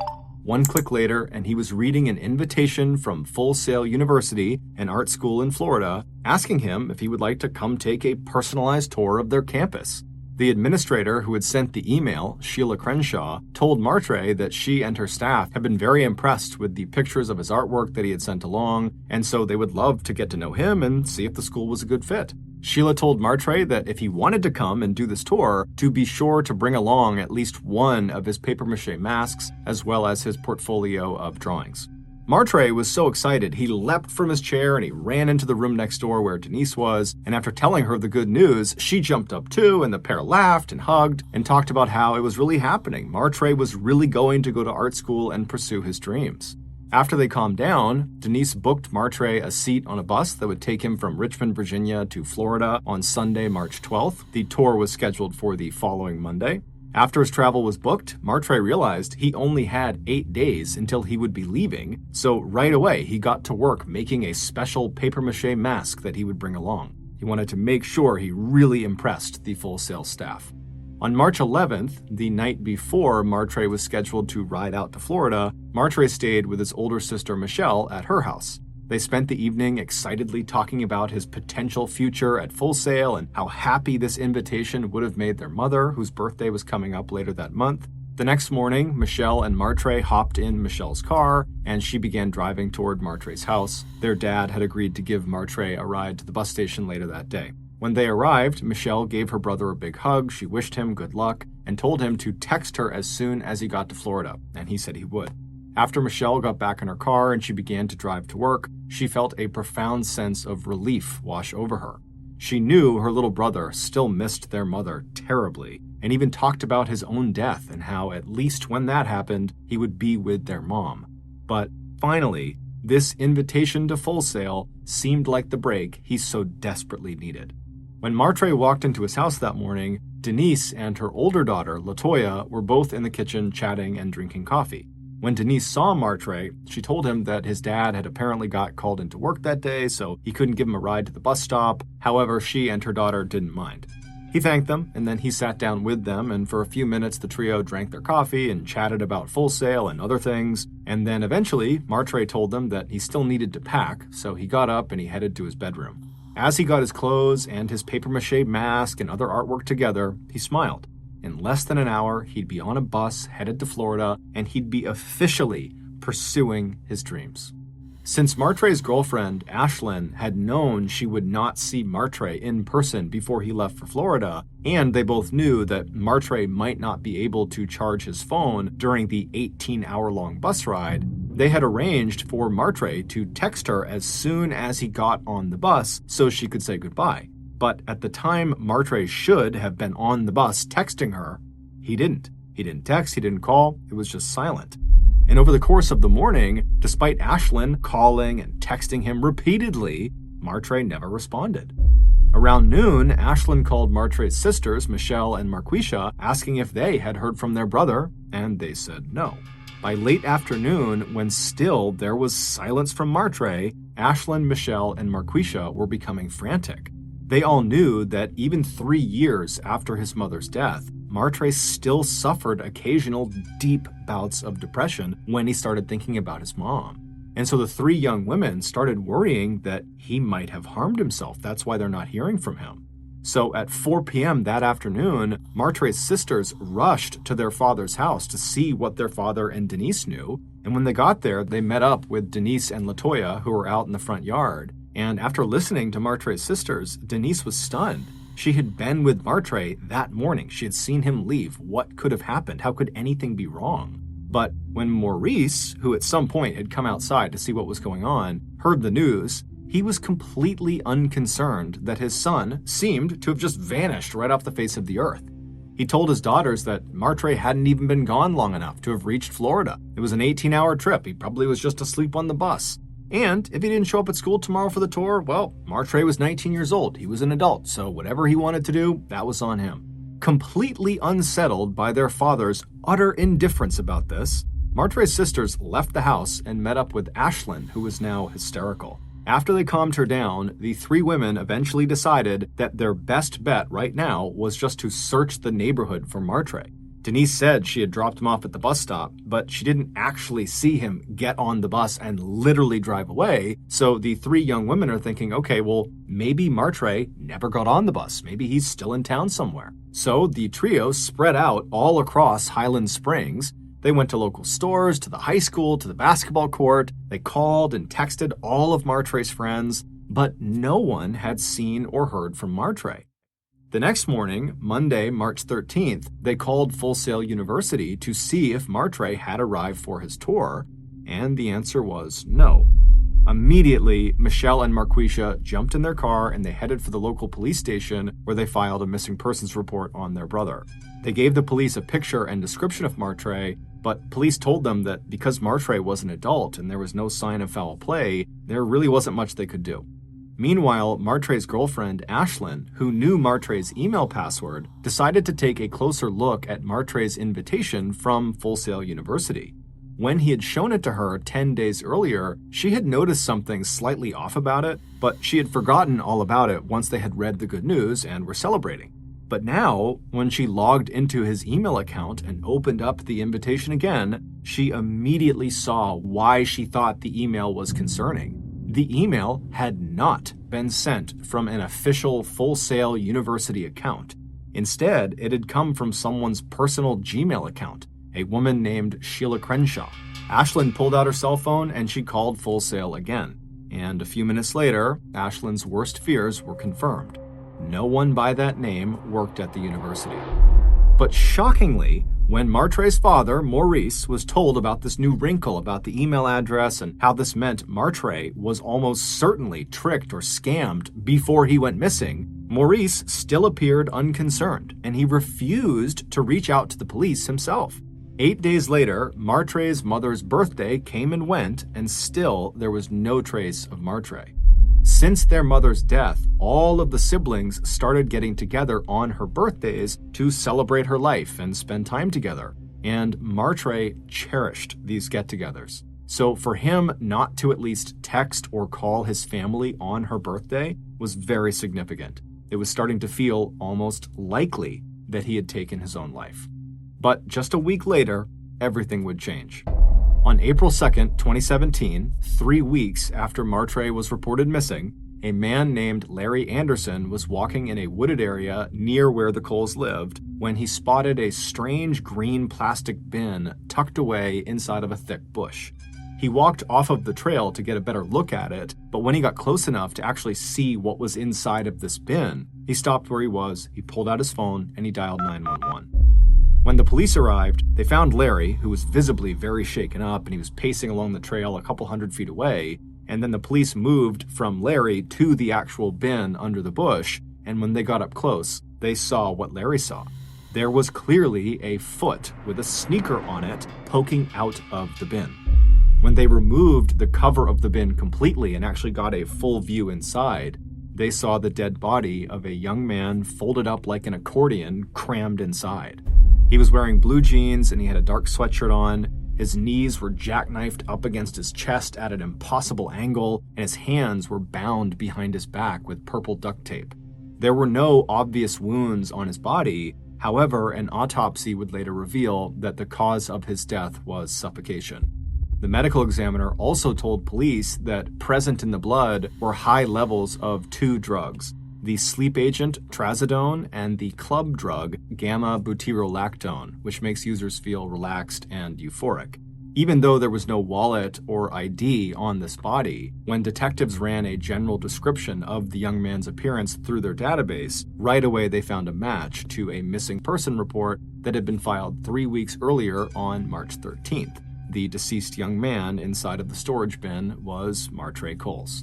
One click later, and he was reading an invitation from Full Sail University, an art school in Florida, asking him if he would like to come take a personalized tour of their campus. The administrator who had sent the email, Sheila Crenshaw, told Martre that she and her staff had been very impressed with the pictures of his artwork that he had sent along, and so they would love to get to know him and see if the school was a good fit. Sheila told Martre that if he wanted to come and do this tour, to be sure to bring along at least one of his papier-mâché masks, as well as his portfolio of drawings. Martre was so excited, he leapt from his chair and he ran into the room next door where Denise was, and after telling her the good news, she jumped up too, and the pair laughed and hugged and talked about how it was really happening. Martre was really going to go to art school and pursue his dreams. After they calmed down, Denise booked Martre a seat on a bus that would take him from Richmond, Virginia to Florida on Sunday, March 12th. The tour was scheduled for the following Monday. After his travel was booked, Martre realized he only had 8 days until he would be leaving, so right away he got to work making a special papier-mâché mask that he would bring along. He wanted to make sure he really impressed the Full Sail staff. On March 11th, the night before Martre was scheduled to ride out to Florida, Martre stayed with his older sister Michelle at her house. They spent the evening excitedly talking about his potential future at Full Sail and how happy this invitation would have made their mother, whose birthday was coming up later that month. The next morning, Michelle and Martre hopped in Michelle's car, and she began driving toward Martre's house. Their dad had agreed to give Martre a ride to the bus station later that day. When they arrived, Michelle gave her brother a big hug, she wished him good luck, and told him to text her as soon as he got to Florida, and he said he would. After Michelle got back in her car and she began to drive to work, she felt a profound sense of relief wash over her. She knew her little brother still missed their mother terribly, and even talked about his own death and how, at least when that happened, he would be with their mom. But finally, this invitation to Full Sail seemed like the break he so desperately needed. When Martre walked into his house that morning, Denise and her older daughter, Latoya, were both in the kitchen chatting and drinking coffee. When Denise saw Martre, she told him that his dad had apparently got called into work that day, so he couldn't give him a ride to the bus stop. However, she and her daughter didn't mind. He thanked them, and then he sat down with them, and for a few minutes the trio drank their coffee and chatted about Full Sail and other things, and then eventually Martre told them that he still needed to pack, so he got up and he headed to his bedroom. As he got his clothes and his papier-mâché mask and other artwork together, he smiled. In less than an hour, he'd be on a bus headed to Florida, and he'd be officially pursuing his dreams. Since Martre's girlfriend, Ashlyn, had known she would not see Martre in person before he left for Florida, and they both knew that Martre might not be able to charge his phone during the 18-hour-long bus ride, they had arranged for Martre to text her as soon as he got on the bus so she could say goodbye. But at the time Martre should have been on the bus texting her, he didn't. He didn't text, he didn't call, it was just silent. And over the course of the morning, despite Ashlyn calling and texting him repeatedly, Martre never responded. Around noon, Ashlyn called Martre's sisters, Michelle and Marquisha, asking if they had heard from their brother, and they said no. By late afternoon, when still there was silence from Martre, Ashlyn, Michelle, and Marquisha were becoming frantic. They all knew that even 3 years after his mother's death, Martre still suffered occasional deep bouts of depression when he started thinking about his mom. And so the 3 young women started worrying that he might have harmed himself. That's why they're not hearing from him. So at 4 p.m. that afternoon, Martre's sisters rushed to their father's house to see what their father and Denise knew. And when they got there, they met up with Denise and LaToya, who were out in the front yard. And after listening to Martre's sisters, Denise was stunned. She had been with Martre that morning. She had seen him leave. What could have happened? How could anything be wrong? But when Maurice, who at some point had come outside to see what was going on, heard the news, he was completely unconcerned that his son seemed to have just vanished right off the face of the earth. He told his daughters that Martre hadn't even been gone long enough to have reached Florida. It was an 18-hour trip. He probably was just asleep on the bus. And if he didn't show up at school tomorrow for the tour, well, Martre was 19 years old. He was an adult, so whatever he wanted to do, that was on him. Completely unsettled by their father's utter indifference about this, Martre's sisters left the house and met up with Ashlyn, who was now hysterical. After they calmed her down, the 3 women eventually decided that their best bet right now was just to search the neighborhood for Martre. Denise said she had dropped him off at the bus stop, but she didn't actually see him get on the bus and literally drive away. So the 3 young women are thinking, okay, well, maybe Martre never got on the bus. Maybe he's still in town somewhere. So the trio spread out all across Highland Springs. They went to local stores, to the high school, to the basketball court. They called and texted all of Martre's friends, but no one had seen or heard from Martre. The next morning, Monday, March 13th, they called Full Sail University to see if Martre had arrived for his tour, and the answer was no. Immediately, Michelle and Marquisha jumped in their car and they headed for the local police station where they filed a missing persons report on their brother. They gave the police a picture and description of Martre, but police told them that because Martre was an adult and there was no sign of foul play, there really wasn't much they could do. Meanwhile, Martre's girlfriend, Ashlyn, who knew Martre's email password, decided to take a closer look at Martre's invitation from Full Sail University. When he had shown it to her 10 days earlier, she had noticed something slightly off about it, but she had forgotten all about it once they had read the good news and were celebrating. But now, when she logged into his email account and opened up the invitation again, she immediately saw why she thought the email was concerning. The email had not been sent from an official Full Sail University account. Instead, it had come from someone's personal Gmail account, a woman named Sheila Crenshaw. Ashlyn pulled out her cell phone and she called Full Sail again. And a few minutes later, Ashlyn's worst fears were confirmed. No one by that name worked at the university. But shockingly, when Martre's father, Maurice, was told about this new wrinkle about the email address and how this meant Martre was almost certainly tricked or scammed before he went missing, Maurice still appeared unconcerned, and he refused to reach out to the police himself. 8 days later, Martre's mother's birthday came and went, and still there was no trace of Martre. Since their mother's death, all of the siblings started getting together on her birthdays to celebrate her life and spend time together. And Martre cherished these get-togethers. So for him not to at least text or call his family on her birthday was very significant. it was starting to feel almost likely that he had taken his own life. But just a week later, everything would change. On April 2nd, 2017, 3 weeks after Martre was reported missing, a man named Larry Anderson was walking in a wooded area near where the Coles lived when he spotted a strange green plastic bin tucked away inside of a thick bush. He walked off of the trail to get a better look at it, but when he got close enough to actually see what was inside of this bin, he stopped where he was, he pulled out his phone, and he dialed 911. When the police arrived, they found Larry, who was visibly very shaken up, and he was pacing along the trail a couple hundred feet away. And then the police moved from Larry to the actual bin under the bush, and when they got up close, they saw what Larry saw. There was clearly a foot with a sneaker on it poking out of the bin. When they removed the cover of the bin completely and actually got a full view inside, they saw the dead body of a young man folded up like an accordion, crammed inside. He was wearing blue jeans and he had a dark sweatshirt on. His knees were jackknifed up against his chest at an impossible angle, and his hands were bound behind his back with purple duct tape. There were no obvious wounds on his body. However, an autopsy would later reveal that the cause of his death was suffocation. The medical examiner also told police that present in the blood were high levels of two drugs, the sleep agent trazodone and the club drug gamma-butyrolactone, which makes users feel relaxed and euphoric. Even though there was no wallet or ID on this body, when detectives ran a general description of the young man's appearance through their database, right away they found a match to a missing person report that had been filed 3 weeks earlier on March 13th. The deceased young man inside of the storage bin was Martre Coles.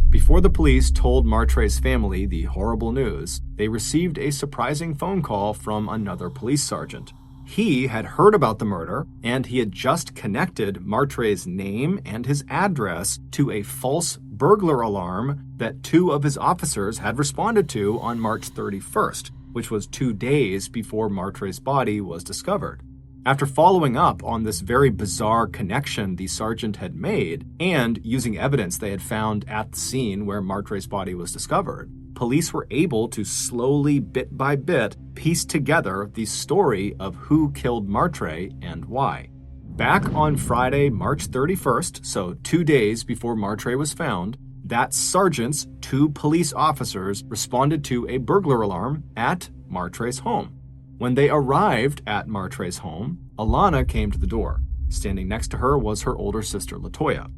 Before the police told Martre's family the horrible news, they received a surprising phone call from another police sergeant. He had heard about the murder, and he had just connected Martre's name and his address to a false burglar alarm that 2 of his officers had responded to on March 31st, which was 2 days before Martre's body was discovered. After following up on this very bizarre connection the sergeant had made, and using evidence they had found at the scene where Martre's body was discovered, police were able to slowly, bit by bit, piece together the story of who killed Martre and why. Back on Friday, March 31st, so 2 days before Martre was found, that sergeant's 2 police officers responded to a burglar alarm at Martre's home. When they arrived at Martre's home, Alana came to the door. Standing next to her was her older sister, Latoya.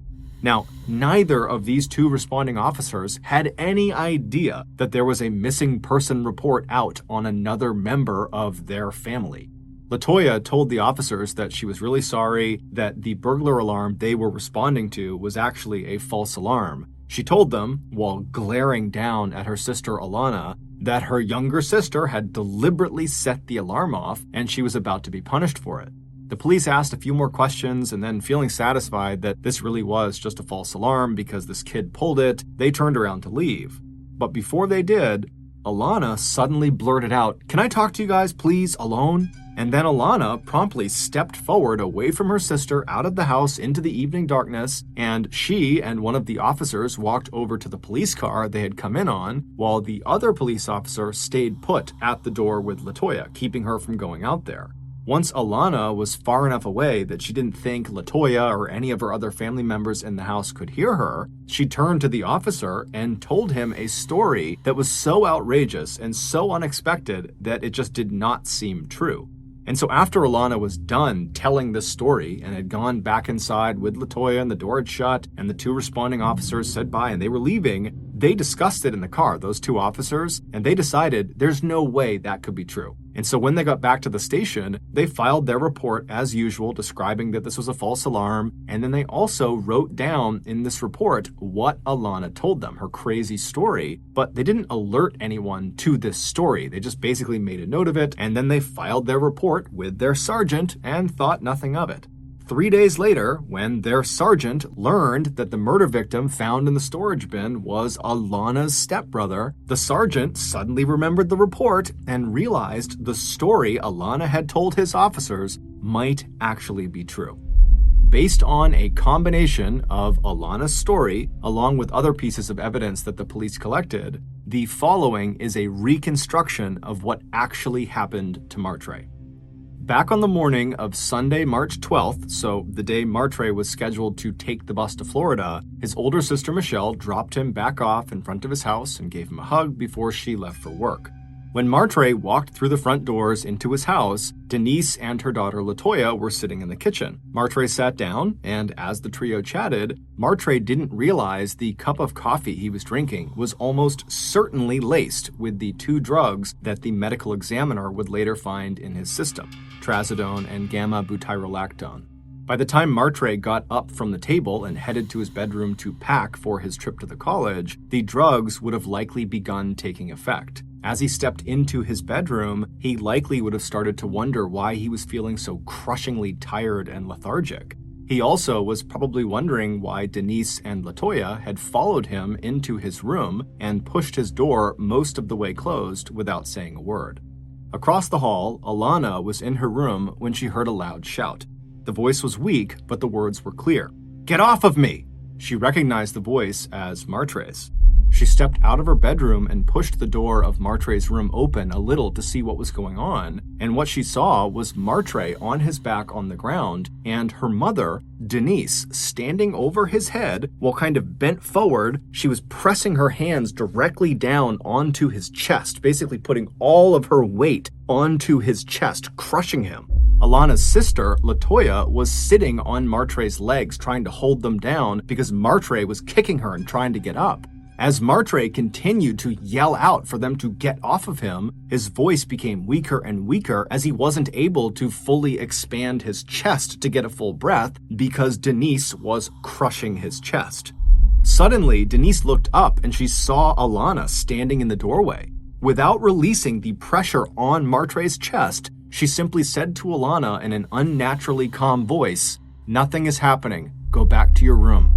Now, neither of these 2 responding officers had any idea that there was a missing person report out on another member of their family. Latoya told the officers that she was really sorry that the burglar alarm they were responding to was actually a false alarm. She told them, while glaring down at her sister Alana, that her younger sister had deliberately set the alarm off and she was about to be punished for it. The police asked a few more questions, and then, feeling satisfied that this really was just a false alarm because this kid pulled it, they turned around to leave. But before they did, Alana suddenly blurted out, "Can I talk to you guys, please, alone?" And then Alana promptly stepped forward away from her sister out of the house into the evening darkness, and she and one of the officers walked over to the police car they had come in on, while the other police officer stayed put at the door with Latoya, keeping her from going out there. Once Alana was far enough away that she didn't think Latoya or any of her other family members in the house could hear her, she turned to the officer and told him a story that was so outrageous and so unexpected that it just did not seem true. And so after Alana was done telling this story and had gone back inside with Latoya and the door had shut and the 2 responding officers said bye and they were leaving, they discussed it in the car, those 2 officers, and they decided there's no way that could be true. And so when they got back to the station, they filed their report as usual, describing that this was a false alarm, and then they also wrote down in this report what Alana told them, her crazy story, but they didn't alert anyone to this story. They just basically made a note of it, and then they filed their report with their sergeant and thought nothing of it. 3 days later, when their sergeant learned that the murder victim found in the storage bin was Alana's stepbrother, the sergeant suddenly remembered the report and realized the story Alana had told his officers might actually be true. Based on a combination of Alana's story, along with other pieces of evidence that the police collected, the following is a reconstruction of what actually happened to Martre. Back on the morning of Sunday, March 12th, so the day Martre was scheduled to take the bus to Florida, his older sister Michelle dropped him back off in front of his house and gave him a hug before she left for work. When Martre walked through the front doors into his house, Denise and her daughter Latoya were sitting in the kitchen. Martre sat down, and as the trio chatted, Martre didn't realize the cup of coffee he was drinking was almost certainly laced with the two drugs that the medical examiner would later find in his system, trazodone and gamma-butyrolactone. By the time Martre got up from the table and headed to his bedroom to pack for his trip to the college, the drugs would have likely begun taking effect. As he stepped into his bedroom, he likely would have started to wonder why he was feeling so crushingly tired and lethargic. He also was probably wondering why Denise and Latoya had followed him into his room and pushed his door most of the way closed without saying a word. Across the hall, Alana was in her room when she heard a loud shout. The voice was weak, but the words were clear. "Get off of me!" She recognized the voice as Martre's. She stepped out of her bedroom and pushed the door of Martre's room open a little to see what was going on, and what she saw was Martre on his back on the ground, and her mother, Denise, standing over his head while kind of bent forward. She was pressing her hands directly down onto his chest, basically putting all of her weight onto his chest, crushing him. Alana's sister, Latoya, was sitting on Martre's legs trying to hold them down because Martre was kicking her and trying to get up. As Martre continued to yell out for them to get off of him, his voice became weaker and weaker as he wasn't able to fully expand his chest to get a full breath because Denise was crushing his chest. Suddenly, Denise looked up and she saw Alana standing in the doorway. Without releasing the pressure on Martre's chest, she simply said to Alana in an unnaturally calm voice, "Nothing is happening. Go back to your room."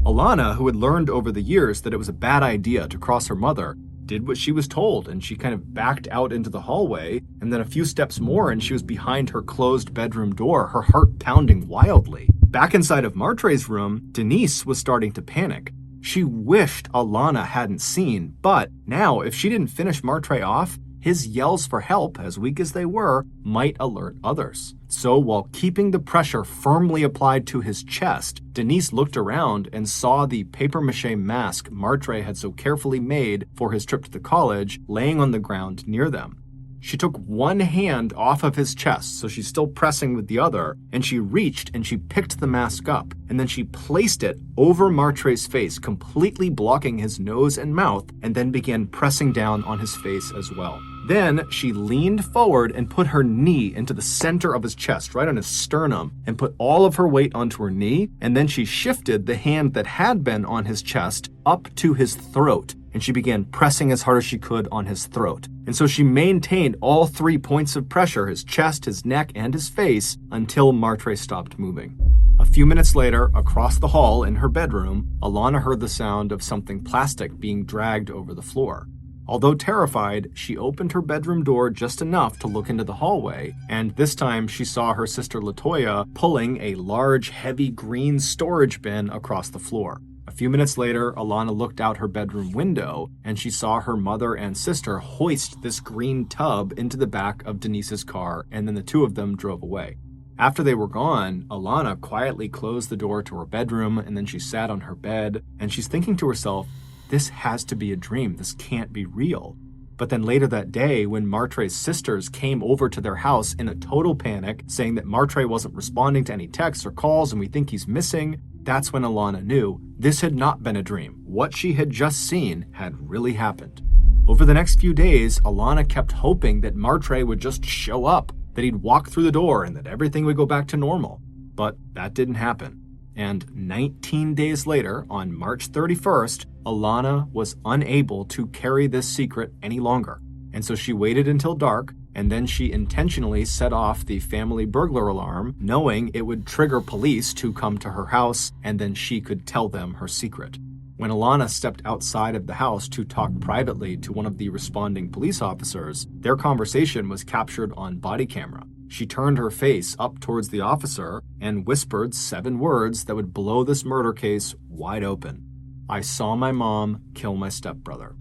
Alana, who had learned over the years that it was a bad idea to cross her mother, did what she was told, and she kind of backed out into the hallway, and then a few steps more and she was behind her closed bedroom door, her heart pounding wildly. Back inside of Martre's room, Denise was starting to panic. She wished Alana hadn't seen, but now if she didn't finish Martre off, his yells for help, as weak as they were, might alert others. So while keeping the pressure firmly applied to his chest, Denise looked around and saw the papier-mâché mask Martre had so carefully made for his trip to the college laying on the ground near them. She took one hand off of his chest, so she's still pressing with the other, and she reached and she picked the mask up, and then she placed it over Martre's face, completely blocking his nose and mouth, and then began pressing down on his face as well. Then she leaned forward and put her knee into the center of his chest, right on his sternum, and put all of her weight onto her knee, and then she shifted the hand that had been on his chest up to his throat, and she began pressing as hard as she could on his throat. And so she maintained all 3 points of pressure, his chest, his neck, and his face, until Martre stopped moving. A few minutes later, across the hall in her bedroom, Alana heard the sound of something plastic being dragged over the floor. Although terrified, she opened her bedroom door just enough to look into the hallway, and this time she saw her sister Latoya pulling a large, heavy green storage bin across the floor. A few minutes later, Alana looked out her bedroom window, and she saw her mother and sister hoist this green tub into the back of Denise's car, and then the two of them drove away. After they were gone, Alana quietly closed the door to her bedroom, and then she sat on her bed, and she's thinking to herself, this has to be a dream. This can't be real. But then later that day, when Martre's sisters came over to their house in a total panic, saying that Martre wasn't responding to any texts or calls and we think he's missing, that's when Alana knew this had not been a dream. What she had just seen had really happened. Over the next few days, Alana kept hoping that Martre would just show up, that he'd walk through the door and that everything would go back to normal. But that didn't happen. And 19 days later, on March 31st, Alana was unable to carry this secret any longer. And so she waited until dark, and then she intentionally set off the family burglar alarm, knowing it would trigger police to come to her house, and then she could tell them her secret. When Alana stepped outside of the house to talk privately to one of the responding police officers, their conversation was captured on body camera. She turned her face up towards the officer and whispered 7 words that would blow this murder case wide open. "I saw my mom kill my stepbrother."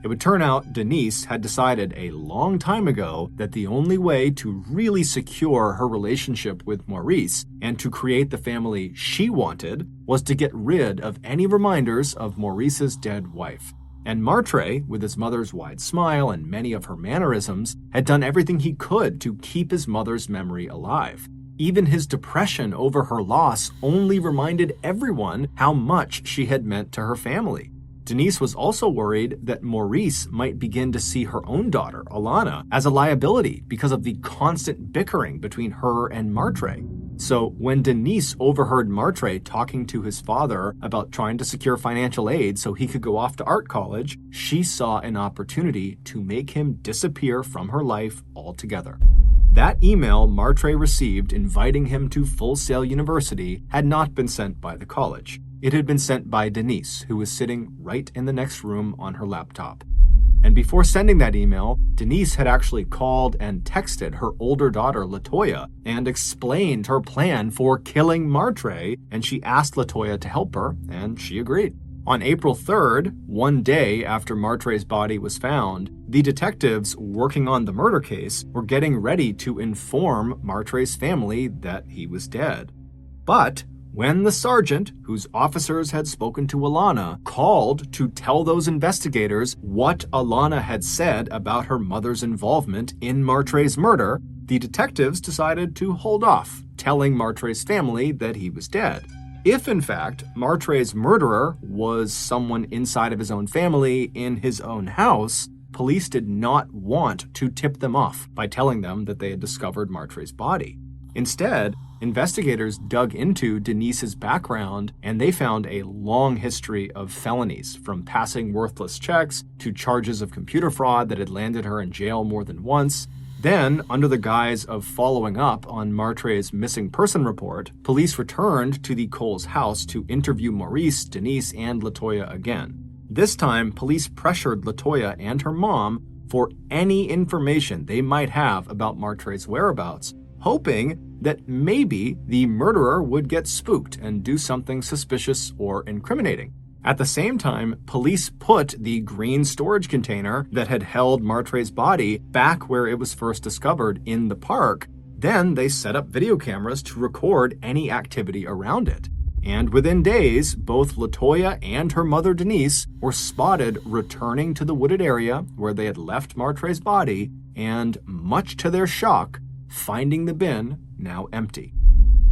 It would turn out Denise had decided a long time ago that the only way to really secure her relationship with Maurice and to create the family she wanted was to get rid of any reminders of Maurice's dead wife. And Martre, with his mother's wide smile and many of her mannerisms, had done everything he could to keep his mother's memory alive. Even his depression over her loss only reminded everyone how much she had meant to her family. Denise was also worried that Maurice might begin to see her own daughter, Alana, as a liability because of the constant bickering between her and Martre. So when Denise overheard Martre talking to his father about trying to secure financial aid so he could go off to art college, she saw an opportunity to make him disappear from her life altogether. That email Martre received inviting him to Full Sail University had not been sent by the college. It had been sent by Denise, who was sitting right in the next room on her laptop. And before sending that email, Denise had actually called and texted her older daughter, Latoya, and explained her plan for killing Martre, and she asked Latoya to help her, and she agreed. On April 3rd, one day after Martre's body was found, the detectives working on the murder case were getting ready to inform Martre's family that he was dead. But when the sergeant, whose officers had spoken to Alana, called to tell those investigators what Alana had said about her mother's involvement in Martre's murder, the detectives decided to hold off telling Martre's family that he was dead. If, in fact, Martre's murderer was someone inside of his own family in his own house, police did not want to tip them off by telling them that they had discovered Martre's body. Instead, investigators dug into Denise's background and they found a long history of felonies, from passing worthless checks to charges of computer fraud that had landed her in jail more than once. Then, under the guise of following up on Martre's missing person report, police returned to the Coles house to interview Maurice, Denise, and Latoya again. This time, police pressured Latoya and her mom for any information they might have about Martre's whereabouts, hoping that maybe the murderer would get spooked and do something suspicious or incriminating. At the same time, police put the green storage container that had held Martre's body back where it was first discovered in the park. Then they set up video cameras to record any activity around it. And within days, both Latoya and her mother Denise were spotted returning to the wooded area where they had left Martre's body and, much to their shock, finding the bin now empty.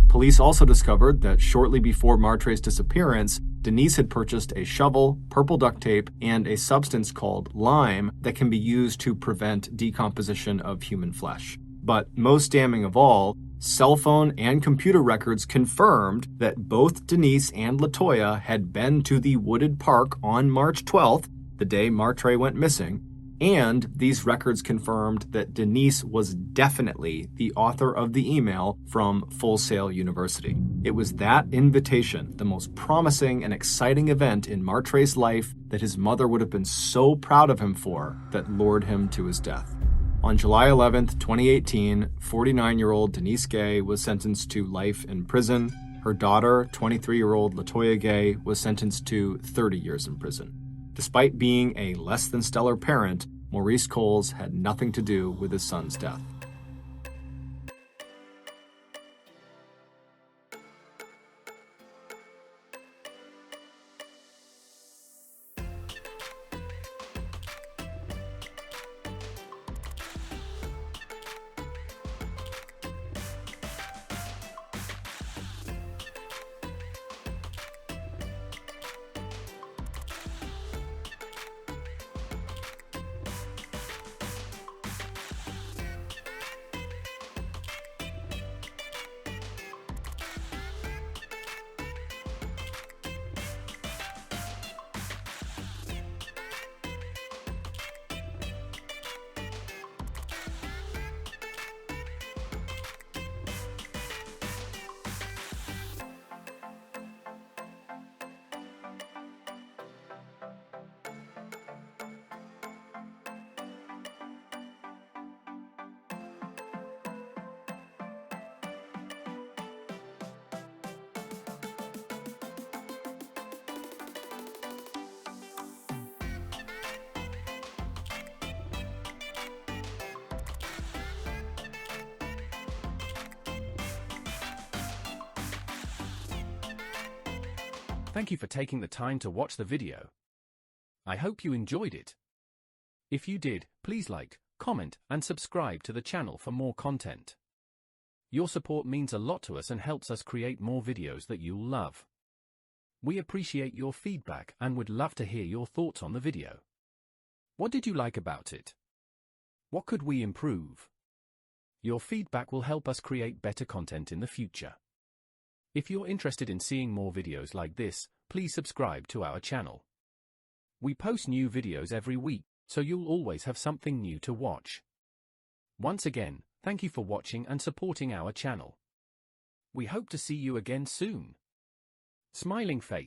Police also discovered that shortly before Martre's disappearance, Denise had purchased a shovel, purple duct tape, and a substance called lime that can be used to prevent decomposition of human flesh. But most damning of all, cell phone and computer records confirmed that both Denise and Latoya had been to the wooded park on March 12th, the day Martre went missing, and these records confirmed that Denise was definitely the author of the email from Full Sail University. It was that invitation, the most promising and exciting event in Martre's life that his mother would have been so proud of him for, that lured him to his death. On July 11th, 2018, 49-year-old Denise Gay was sentenced to life in prison. Her daughter, 23-year-old Latoya Gay, was sentenced to 30 years in prison. Despite being a less than stellar parent, Maurice Coles had nothing to do with his son's death. Thank you for taking the time to watch the video. I hope you enjoyed it. If you did, please like, comment, and subscribe to the channel for more content. Your support means a lot to us and helps us create more videos that you'll love. We appreciate your feedback and would love to hear your thoughts on the video. What did you like about it? What could we improve? Your feedback will help us create better content in the future. If you're interested in seeing more videos like this, please subscribe to our channel. We post new videos every week, so you'll always have something new to watch. Once again, thank you for watching and supporting our channel. We hope to see you again soon. Smiling face.